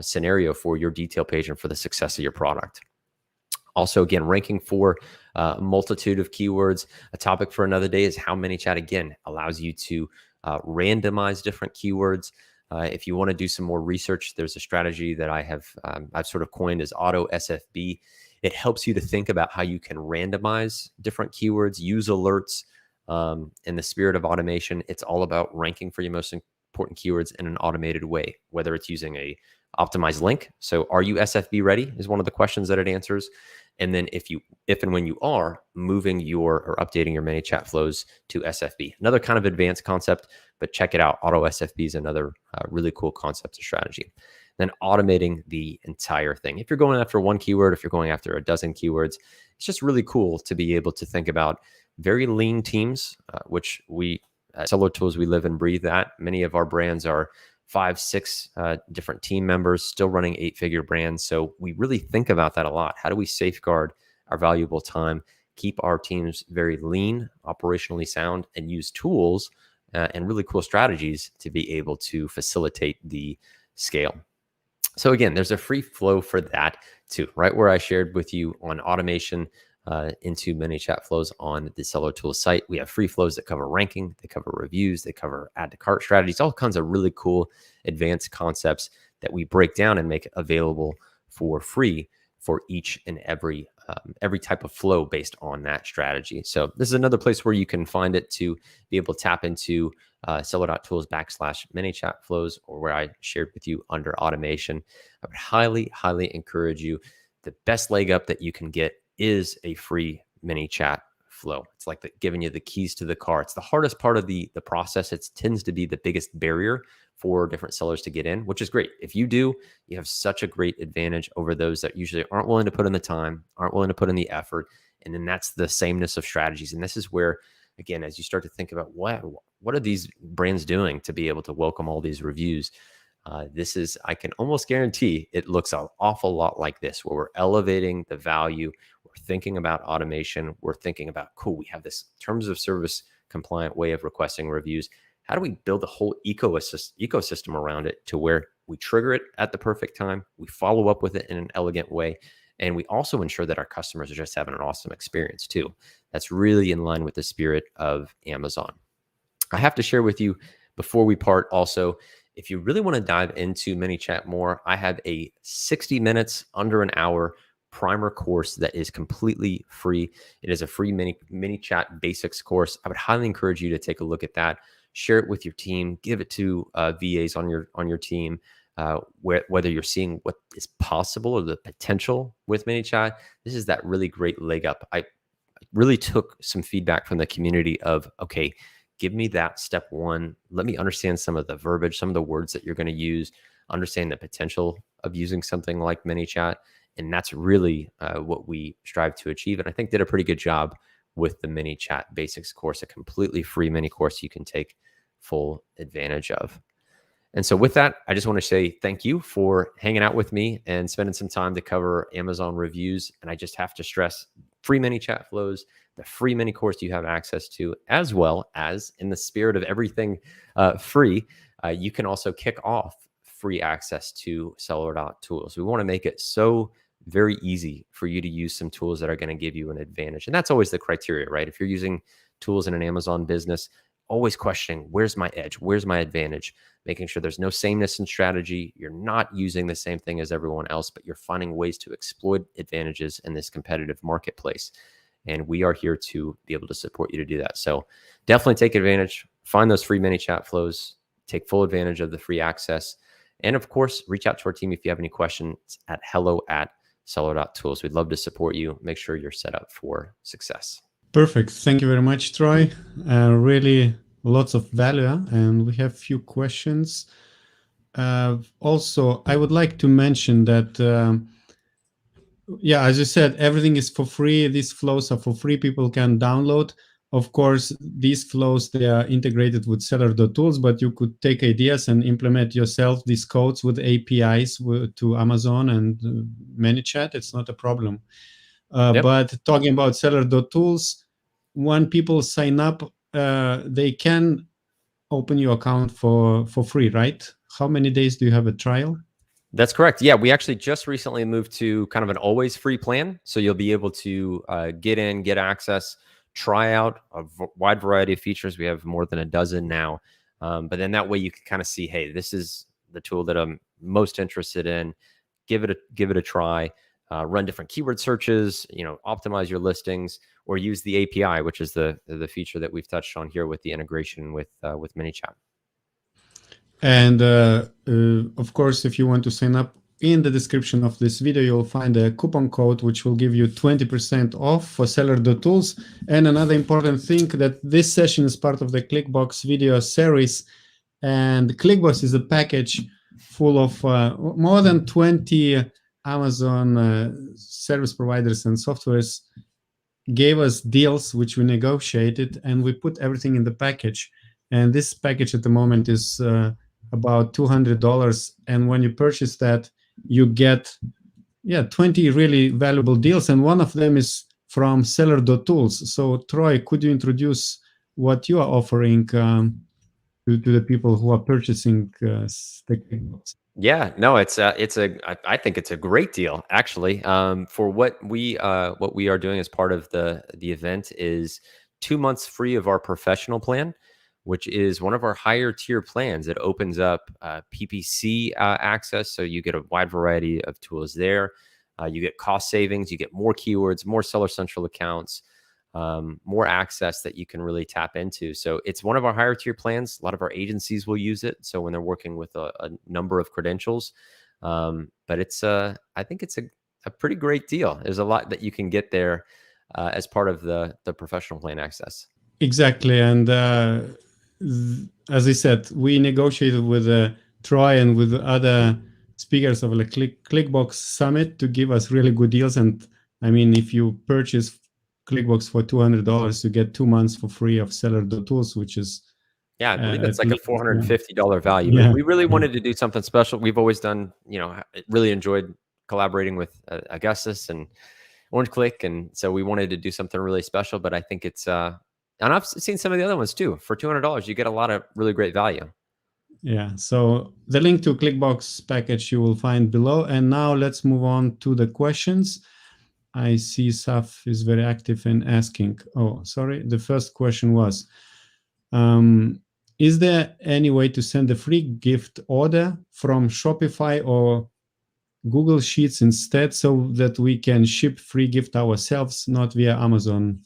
scenario for your detail page and for the success of your product. Also, again, ranking for a multitude of keywords. A topic for another day is how ManyChat, again, allows you to randomize different keywords. If you want to do some more research, there's a strategy that I've sort of coined as auto SFB. It helps you to think about how you can randomize different keywords, use alerts. In the spirit of automation, it's all about ranking for your most important keywords in an automated way, whether it's using a optimized link. So are you SFB ready is one of the questions that it answers. And then if and when you are, moving or updating your ManyChat flows to SFB, another kind of advanced concept, but check it out. Auto SFB is another really cool concept of strategy. Then automating the entire thing. If you're going after one keyword, if you're going after a dozen keywords, it's just really cool to be able to think about very lean teams, which we at Seller Tools, we live and breathe that. Many of our brands are 5, 6 different team members, still running 8-figure brands. So we really think about that a lot. How do we safeguard our valuable time, keep our teams very lean, operationally sound, and use tools and really cool strategies to be able to facilitate the scale? So again, there's a free flow for that too, right where I shared with you on automation into ManyChat flows on the Seller Tools site. We have free flows that cover ranking, they cover reviews, they cover add to cart strategies, all kinds of really cool advanced concepts that we break down and make available for free for each and every type of flow based on that strategy. So this is another place where you can find it to be able to tap into seller.tools/ManyChat flows, or where I shared with you under automation. I would highly, highly encourage you. The best leg up that you can get is a free ManyChat flow. It's like giving you the keys to the car. It's the hardest part of the process. It tends to be the biggest barrier for different sellers to get in, which is great. If you do, you have such a great advantage over those that usually aren't willing to put in the time, aren't willing to put in the effort. And then that's the sameness of strategies. And this is where, again, as you start to think about what are these brands doing to be able to welcome all these reviews, I can almost guarantee it looks an awful lot like this, where we're elevating the value. We're thinking about automation. We're thinking about, cool, we have this terms of service compliant way of requesting reviews. How do we build a whole ecosystem around it to where we trigger it at the perfect time, we follow up with it in an elegant way, and we also ensure that our customers are just having an awesome experience too. That's really in line with the spirit of Amazon. I have to share with you before we part also, if you really want to dive into ManyChat more, I have a 60 minutes, under an hour primer course that is completely free. It is a free ManyChat Basics course. I would highly encourage you to take a look at that. Share it with your team. Give it to VAs on your team. Whether you're seeing what is possible or the potential with ManyChat, this is that really great leg up. I really took some feedback from the community of, okay, give me that step one. Let me understand some of the verbiage, some of the words that you're going to use, understand the potential of using something like ManyChat. And that's really what we strive to achieve. And I think did a pretty good job with the ManyChat Basics course, a completely free mini course you can take full advantage of. And so with that, I just want to say thank you for hanging out with me and spending some time to cover Amazon reviews. And I just have to stress free ManyChat flows, the free mini course you have access to, as well as in the spirit of everything free, you can also kick off free access to Seller.tools. We want to make it so very easy for you to use some tools that are going to give you an advantage. And that's always the criteria, right? If you're using tools in an Amazon business, always questioning, where's my edge? Where's my advantage? Making sure there's no sameness in strategy. You're not using the same thing as everyone else, but you're finding ways to exploit advantages in this competitive marketplace. And we are here to be able to support you to do that. So definitely take advantage, find those free ManyChat flows, take full advantage of the free access. And of course, reach out to our team if you have any questions at hello@seller.tools. We'd love to support you. Make sure you're set up for success. Perfect. Thank you very much, Troy. Really lots of value. And we have a few questions. Also, I would like to mention that, as you said, everything is for free. These flows are for free. People can download. Of course, these flows, they are integrated with Seller.tools, but you could take ideas and implement yourself these codes with APIs to Amazon and ManyChat. It's not a problem. But talking about Seller.tools, when people sign up, they can open your account for free, right? How many days do you have a trial? That's correct. Yeah, we actually just recently moved to kind of an always free plan. So you'll be able to get in, get access, try out a wide variety of features. We have more than a dozen now. But then that way you can kind of see, hey, this is the tool that I'm most interested in. Give it a try. Run different keyword searches, optimize your listings, or use the API, which is the feature that we've touched on here with the integration with ManyChat. And of course, if you want to sign up, in the description of this video, you'll find a coupon code which will give you 20% off for Seller.tools. And another important thing, that this session is part of the KLIK Box video series, and KLIK Box is a package full of more than 20 Amazon service providers and softwares gave us deals which we negotiated, and we put everything in the package. And this package at the moment is about $200. And when you purchase that, you get 20 really valuable deals. And one of them is from Seller.tools. So Troy, could you introduce what you are offering to the people who are purchasing the KLIK Box? Yeah, no, I think it's a great deal actually. For what we are doing as part of the event is 2 months free of our professional plan, which is one of our higher tier plans. It opens up PPC access, so you get a wide variety of tools there. You get cost savings, you get more keywords, more Seller Central accounts, more access that you can really tap into. So it's one of our higher tier plans. A lot of our agencies will use it. So when they're working with a number of credentials, but I think it's a pretty great deal. There's a lot that you can get there as part of the professional plan access. Exactly. And as I said, we negotiated with Troy and with other speakers of the KLIK Box Summit to give us really good deals. And I mean, if you purchase KLIK Box for $200, you get 2 months for free of Seller.tools, which is Yeah, I believe it's at like a least. $450 value. Yeah. We really Yeah. wanted to do something special. We've always done, really enjoyed collaborating with Augustus and Orange Click, and so we wanted to do something really special. But I think it's, and I've seen some of the other ones too. For $200, you get a lot of really great value. Yeah. So the link to ClickBox package you will find below. And now let's move on to the questions. I see Saf is very active in asking. Oh, sorry. The first question was, is there any way to send a free gift order from Shopify or Google Sheets instead so that we can ship free gift ourselves, not via Amazon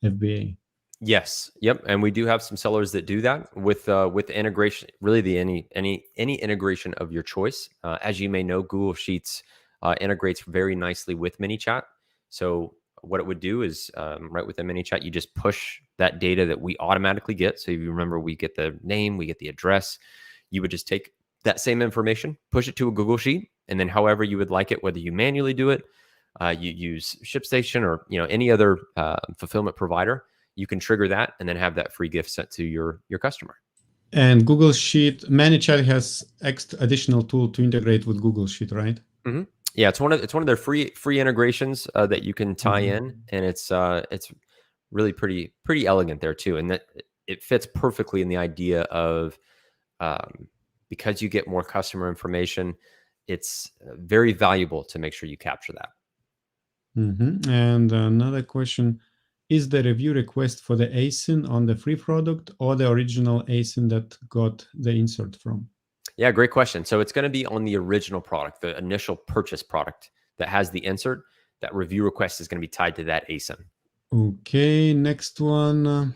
FBA? Yes. Yep. And we do have some sellers that do that with integration. Really, any integration of your choice. As you may know, Google Sheets integrates very nicely with MiniChat. So what it would do is right within MiniChat, you just push that data that we automatically get. So if you remember, we get the name, we get the address. You would just take that same information, push it to a Google Sheet, and then however you would like it, whether you manually do it, you use ShipStation or any other fulfillment provider, you can trigger that and then have that free gift sent to your customer. And Google Sheet, ManyChat has additional tool to integrate with Google Sheet, right? Mm-hmm. Yeah, it's one of their free integrations that you can tie in, and it's really pretty elegant there too, and that it fits perfectly in the idea of because you get more customer information, it's very valuable to make sure you capture that. And another question, is the review request for the ASIN on the free product or the original ASIN that got the insert from? Yeah, great question. So it's going to be on the original product, the initial purchase product that has the insert. That review request is going to be tied to that ASIN. Okay, next one.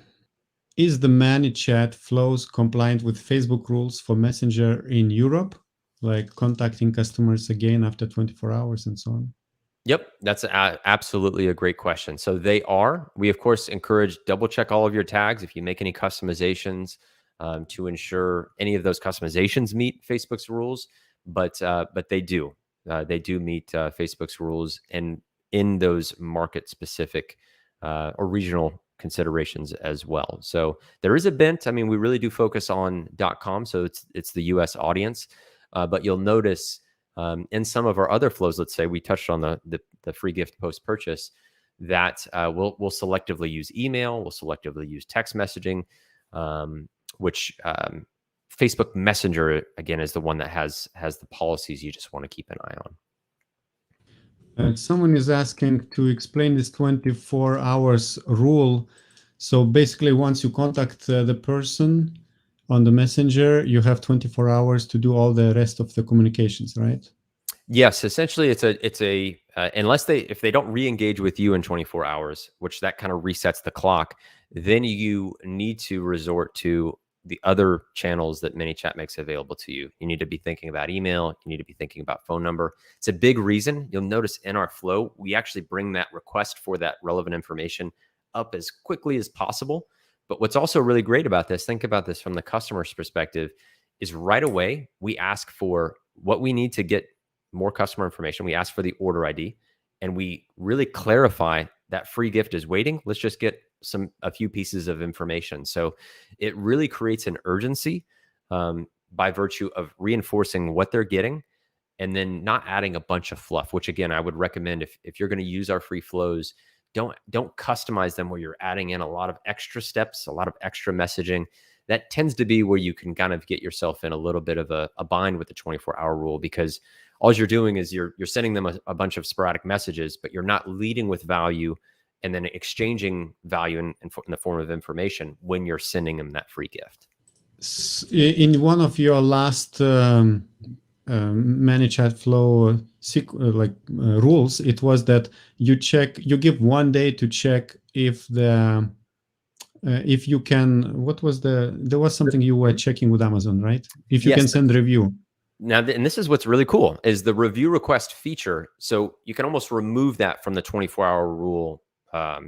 Is the ManyChat flows compliant with Facebook rules for Messenger in Europe, like contacting customers again after 24 hours and so on? Yep, that's absolutely a great question. So they are. We, of course, encourage double check all of your tags if you make any customizations to ensure any of those customizations meet Facebook's rules. But they do. They do meet Facebook's rules and in those market specific or regional considerations as well. So there is a bent. I mean, we really do focus on .com, so it's the U.S. audience. But you'll notice. In some of our other flows, let's say we touched on the free gift post purchase, that we'll selectively use email, we'll selectively use text messaging, which Facebook Messenger again is the one that has the policies you just want to keep an eye on. Someone is asking to explain this 24 hours rule. So basically, once you contact the person on the messenger, you have 24 hours to do all the rest of the communications, right? Yes, essentially it's a unless if they don't re-engage with you in 24 hours, which that kind of resets the clock, then you need to resort to the other channels that ManyChat makes available to you. You need to be thinking about email. You need to be thinking about phone number. It's a big reason. You'll notice in our flow, we actually bring that request for that relevant information up as quickly as possible. But what's also really great about this, think about this from the customer's perspective, is right away, we ask for what we need to get more customer information. We ask for the order ID and we really clarify that free gift is waiting. Let's just get a few pieces of information. So it really creates an urgency by virtue of reinforcing what they're getting and then not adding a bunch of fluff, which again, I would recommend if you're going to use our free flows, don't customize them where you're adding in a lot of extra steps, a lot of extra messaging. That tends to be where you can kind of get yourself in a little bit of a bind with the 24-hour rule, because all you're doing is you're sending them a bunch of sporadic messages, but you're not leading with value and then exchanging value in the form of information when you're sending them that free gift. In one of your last ManyChat flow rules, it was that you give 1 day to check if you can. What was there was something you were checking with Amazon, right? If you can send review. Now, and this is what's really cool is the review request feature. So you can almost remove that from the 24-hour rule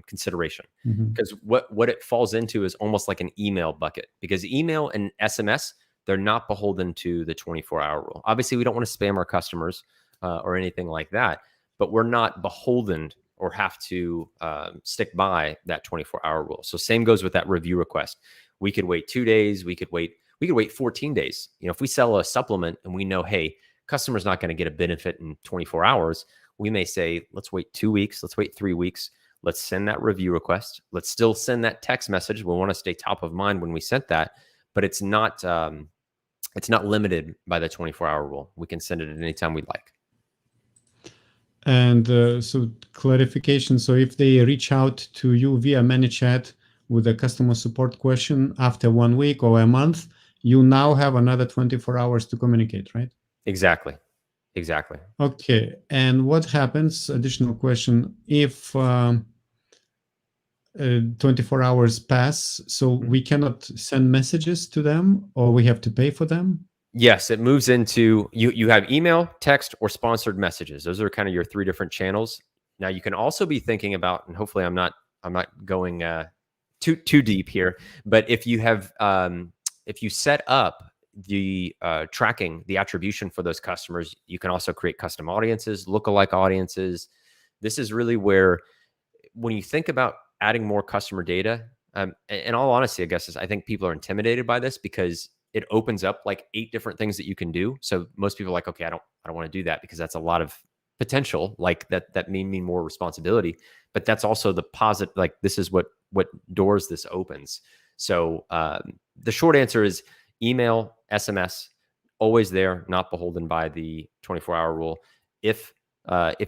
consideration, because what it falls into is almost like an email bucket, because email and SMS, they're not beholden to the 24-hour rule. Obviously, we don't want to spam our customers or anything like that, but we're not beholden or have to stick by that 24-hour rule. So same goes with that review request. We could wait 2 days. We could wait 14 days. If we sell a supplement and we know, hey, customer's not going to get a benefit in 24 hours, we may say, let's wait 2 weeks. Let's wait 3 weeks. Let's send that review request. Let's still send that text message. We want to stay top of mind when we sent that, but it's not limited by the 24-hour rule. We can send it at any time we'd like. And so clarification, so if they reach out to you via ManyChat with a customer support question after 1 week or a month, you now have another 24 hours to communicate, right? Exactly. Okay. And what happens, additional question, if 24 hours pass, so we cannot send messages to them, or we have to pay for them? Yes, it moves into, you have email, text, or sponsored messages. Those are kind of your 3 different channels. Now you can also be thinking about, and hopefully I'm not going too deep here, but if you have if you set up the tracking, the attribution for those customers, you can also create custom audiences, lookalike audiences. This is really where, when you think about adding more customer data, in all honesty, I guess I think people are intimidated by this because it opens up like 8 different things that you can do. So most people are like, okay, I don't want to do that because that's a lot of potential, like that mean more responsibility. But that's also the positive, like this is what doors this opens. So the short answer is email, SMS, always there, not beholden by the 24-hour rule. If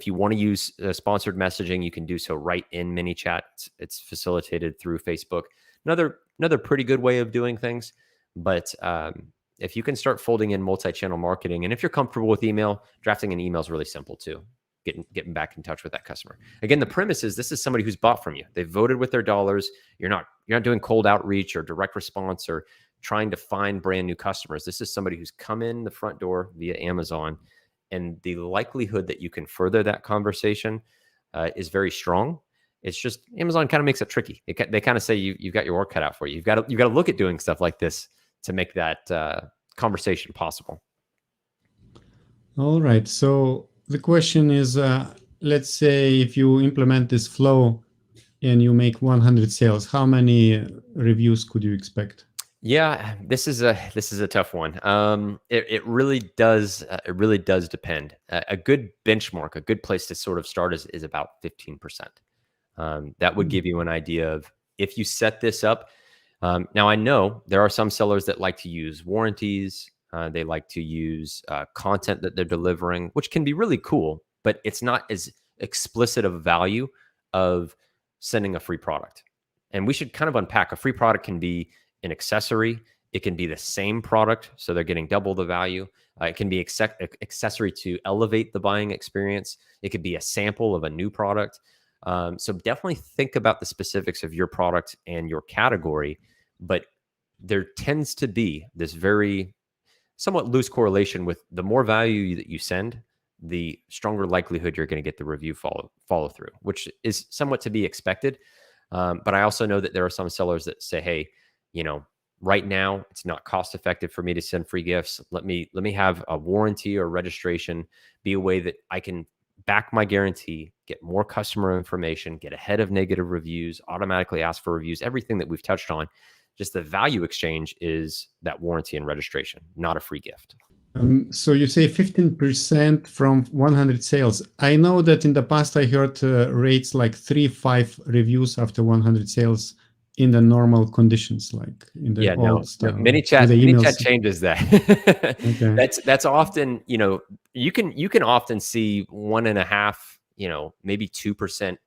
you want to use sponsored messaging, you can do so right in MiniChat. It's facilitated through Facebook. Another pretty good way of doing things. But if you can start folding in multi-channel marketing, and if you're comfortable with email, drafting an email is really simple too. Getting back in touch with that customer. Again, the premise is this is somebody who's bought from you. They've voted with their dollars. You're not doing cold outreach or direct response or trying to find brand new customers. This is somebody who's come in the front door via Amazon, and the likelihood that you can further that conversation is very strong. It's just Amazon kind of makes it tricky. They kind of say you've got your work cut out for you. You've got to look at doing stuff like this to make that conversation possible. All right. So the question is, let's say if you implement this flow and you make 100 sales, how many reviews could you expect? Yeah, this is a tough one. It really does depend. A good benchmark, a good place to sort of start is about 15%. That would give you an idea of if you set this up. Now I know there are some sellers that like to use warranties. They like to use content that they're delivering, which can be really cool, but it's not as explicit of value of sending a free product. And we should kind of unpack. A free product can be an accessory. It can be the same product, so they're getting double the value. It can be accessory to elevate the buying experience. It could be a sample of a new product. So definitely think about the specifics of your product and your category, but there tends to be this very somewhat loose correlation with the more value that you send, the stronger likelihood you're going to get the review follow through, which is somewhat to be expected. But I also know that there are some sellers that say, hey, right now it's not cost effective for me to send free gifts. Let me have a warranty or registration be a way that I can back my guarantee, get more customer information, get ahead of negative reviews, automatically ask for reviews, everything that we've touched on. Just the value exchange is that warranty and registration, not a free gift. So you say 15% from 100 sales. I know that in the past I heard rates like 3-5 reviews after 100 sales in the normal conditions, like in the old style. MiniChat changes that. Okay. That's often, you can often see 1.5, maybe 2%.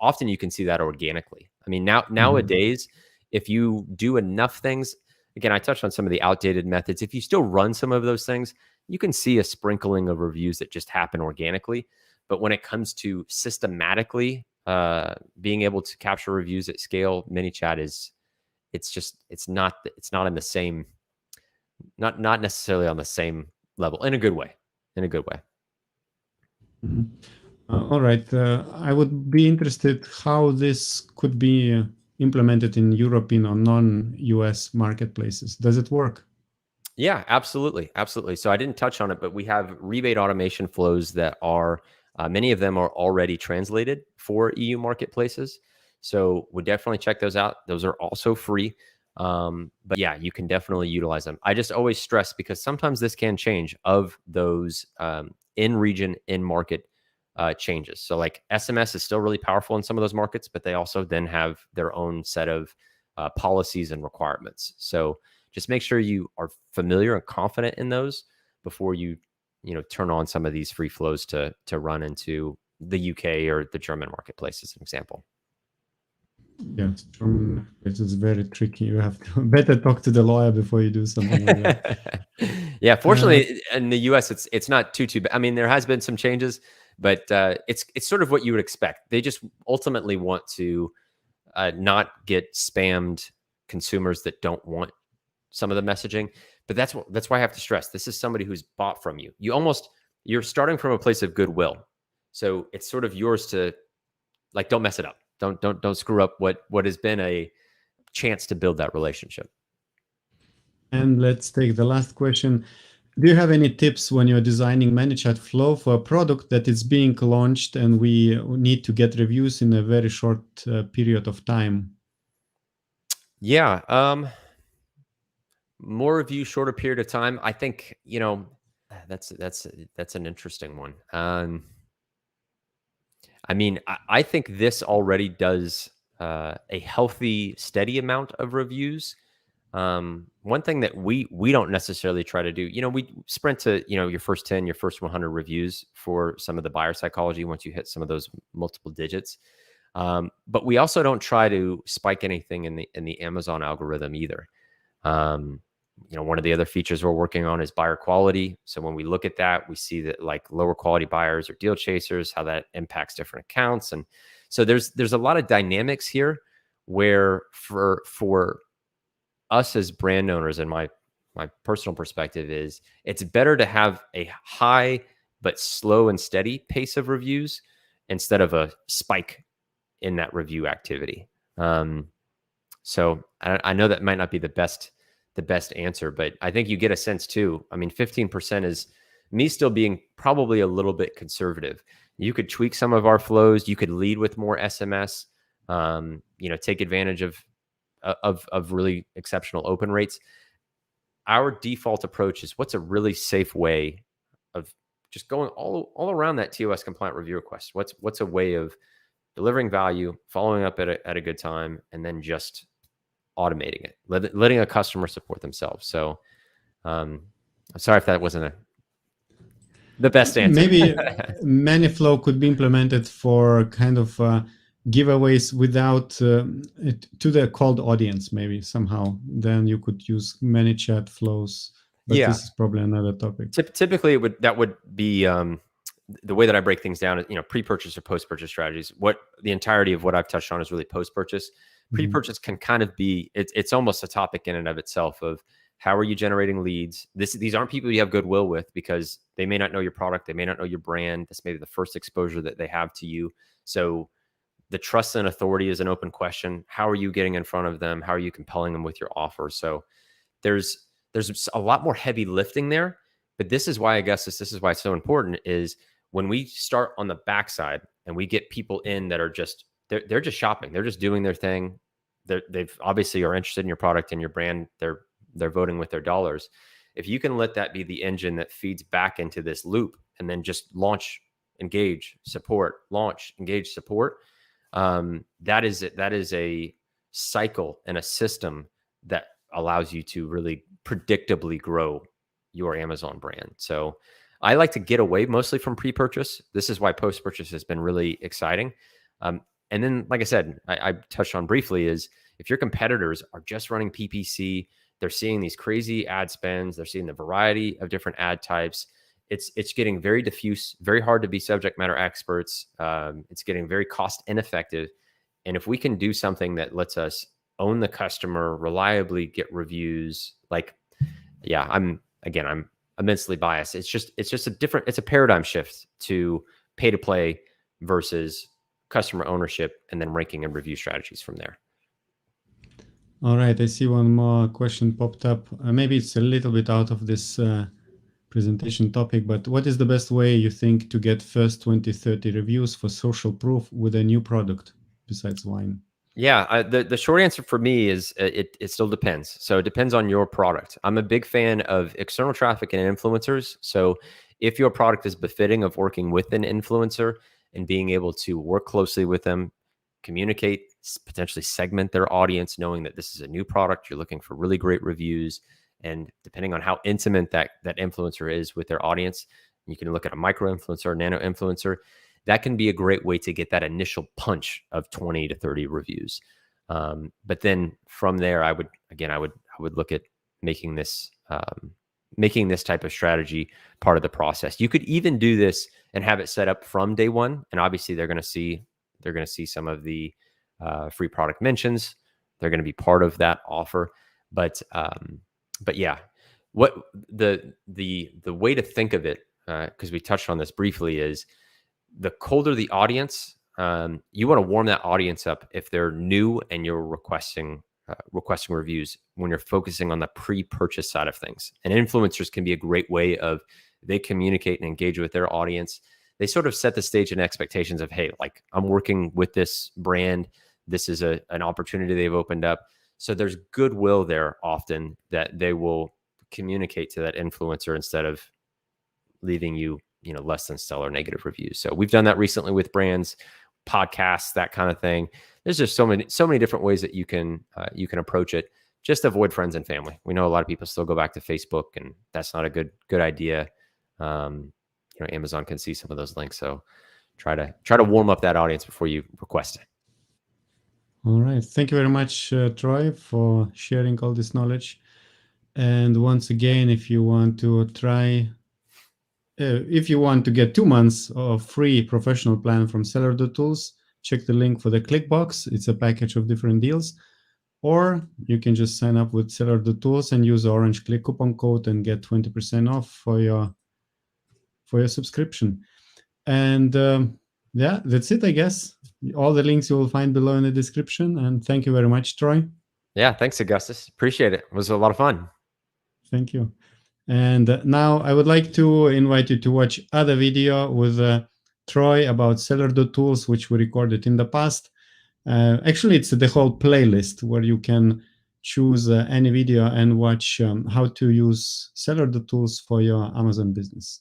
Often you can see that organically. I mean, nowadays, if you do enough things, again, I touched on some of the outdated methods. If you still run some of those things, you can see a sprinkling of reviews that just happen organically. But when it comes to systematically being able to capture reviews at scale, MiniChat it's not in the same, not necessarily on the same level in a good way. All right. I would be interested how this could be implemented in European or non-US marketplaces. Does it work? Yeah, absolutely. So I didn't touch on it, but we have rebate automation flows that are Many of them are already translated for EU marketplaces. So would definitely check those out. Those are also free. But yeah, you can definitely utilize them. I just always stress, because sometimes this can change, of those in region, in market changes. So like SMS is still really powerful in some of those markets, but they also then have their own set of policies and requirements. So just make sure you are familiar and confident in those before you turn on some of these free flows to run into the UK or the German marketplace, as an example. Yeah, it is very tricky. You have to better talk to the lawyer before you do something like that. Yeah, fortunately, in the US, it's not too bad. I mean, there has been some changes, but it's sort of what you would expect. They just ultimately want to not get spammed consumers that don't want some of the messaging. But that's why I have to stress, this is somebody who's bought from you. You're starting from a place of goodwill, so it's sort of yours to, like, don't mess it up. Don't screw up what has been a chance to build that relationship. And let's take the last question. Do you have any tips when you're designing ManyChat flow for a product that is being launched and we need to get reviews in a very short period of time? Yeah, more review, shorter period of time. I think that's an interesting one. I mean, I think this already does a healthy, steady amount of reviews. One thing that we don't necessarily try to do, we sprint to, your first 10, your first 100 reviews for some of the buyer psychology once you hit some of those multiple digits. But we also don't try to spike anything in the Amazon algorithm either. One of the other features we're working on is buyer quality. So when we look at that, we see that like lower quality buyers or deal chasers, how that impacts different accounts. And so there's a lot of dynamics here where for us as brand owners, and my personal perspective is, it's better to have a high but slow and steady pace of reviews instead of a spike in that review activity. So I know that might not be the best answer, but I think you get a sense too. I mean, 15% is me still being probably a little bit conservative. You could tweak some of our flows. You could lead with more SMS, take advantage of really exceptional open rates. Our default approach is, what's a really safe way of just going all around that TOS compliant review request? What's a way of delivering value, following up at a good time, and then just automating it, letting a customer support themselves. So I'm sorry if that wasn't the best answer. Maybe ManyFlow could be implemented for kind of giveaways without to the cold audience, maybe somehow. Then you could use ManyChat flows. But yeah, this is probably another topic. Typically, that would be the way that I break things down is, pre-purchase or post-purchase strategies. What the entirety of what I've touched on is really post-purchase. Pre-purchase can kind of be, it's almost a topic in and of itself of, how are you generating leads? These aren't people you have goodwill with, because they may not know your product. They may not know your brand. This may be the first exposure that they have to you. So the trust and authority is an open question. How are you getting in front of them? How are you compelling them with your offer? So there's a lot more heavy lifting there, but this is why, I guess this is why it's so important, is when we start on the backside and we get people in that are just, they're just shopping. They're just doing their thing. They've obviously are interested in your product and your brand. They're voting with their dollars. If you can let that be the engine that feeds back into this loop, and then just launch, engage, support, launch, engage, support, that is a cycle and a system that allows you to really predictably grow your Amazon brand. So I like to get away mostly from pre-purchase. This is why post-purchase has been really exciting. And then, like I said, I touched on briefly, is if your competitors are just running PPC, they're seeing these crazy ad spends, they're seeing the variety of different ad types. It's getting very diffuse, very hard to be subject matter experts. It's getting very cost ineffective. And if we can do something that lets us own the customer, reliably get reviews, I'm immensely biased. It's just it's a paradigm shift to pay to play versus customer ownership, and then ranking and review strategies from there. All right, I see one more question popped up. Maybe it's a little bit out of this presentation topic, but what is the best way you think to get first 20, 30 reviews for social proof with a new product besides wine? Yeah, the short answer for me is it still depends. So it depends on your product. I'm a big fan of external traffic and influencers. So if your product is befitting of working with an influencer and being able to work closely with them, communicate, potentially segment their audience, knowing that this is a new product, you're looking for really great reviews, and depending on how intimate that influencer is with their audience, you can look at a micro influencer, nano influencer. That can be a great way to get that initial punch of 20 to 30 reviews. But then from there, I would look at making this type of strategy part of the process. You could even do this and have it set up from day one. And obviously they're going to see some of the free product mentions. They're going to be part of that offer. But yeah, what the way to think of it, because we touched on this briefly, is the colder the audience, you want to warm that audience up if they're new and you're requesting reviews when you're focusing on the pre-purchase side of things. And influencers can be a great way of, they communicate and engage with their audience. They sort of set the stage and expectations of, hey, like, I'm working with this brand. This is an opportunity they've opened up. So there's goodwill there often that they will communicate to that influencer instead of leaving you less than stellar negative reviews. So we've done that recently with brands, podcasts, that kind of thing. There's just so many different ways that you can approach it. Just avoid friends and family. We know a lot of people still go back to Facebook, and that's not a good idea. Amazon can see some of those links, so try to warm up that audience before you request it. All right, thank you very much, Troy, for sharing all this knowledge. And once again, if you want to get 2 months of free professional plan from Seller.tools, check the link for the KLIK Box. It's a package of different deals. Or you can just sign up with Seller.tools and use the orange KLIK coupon code and get 20% off for your subscription. And yeah, that's it, I guess. All the links you will find below in the description. And thank you very much, Troy. Yeah, thanks, Augustus. Appreciate it. It was a lot of fun. Thank you. And now I would like to invite you to watch other video with Troy about Seller.tools, which we recorded in the past. Actually, it's the whole playlist where you can choose any video and watch how to use Seller.tools for your Amazon business.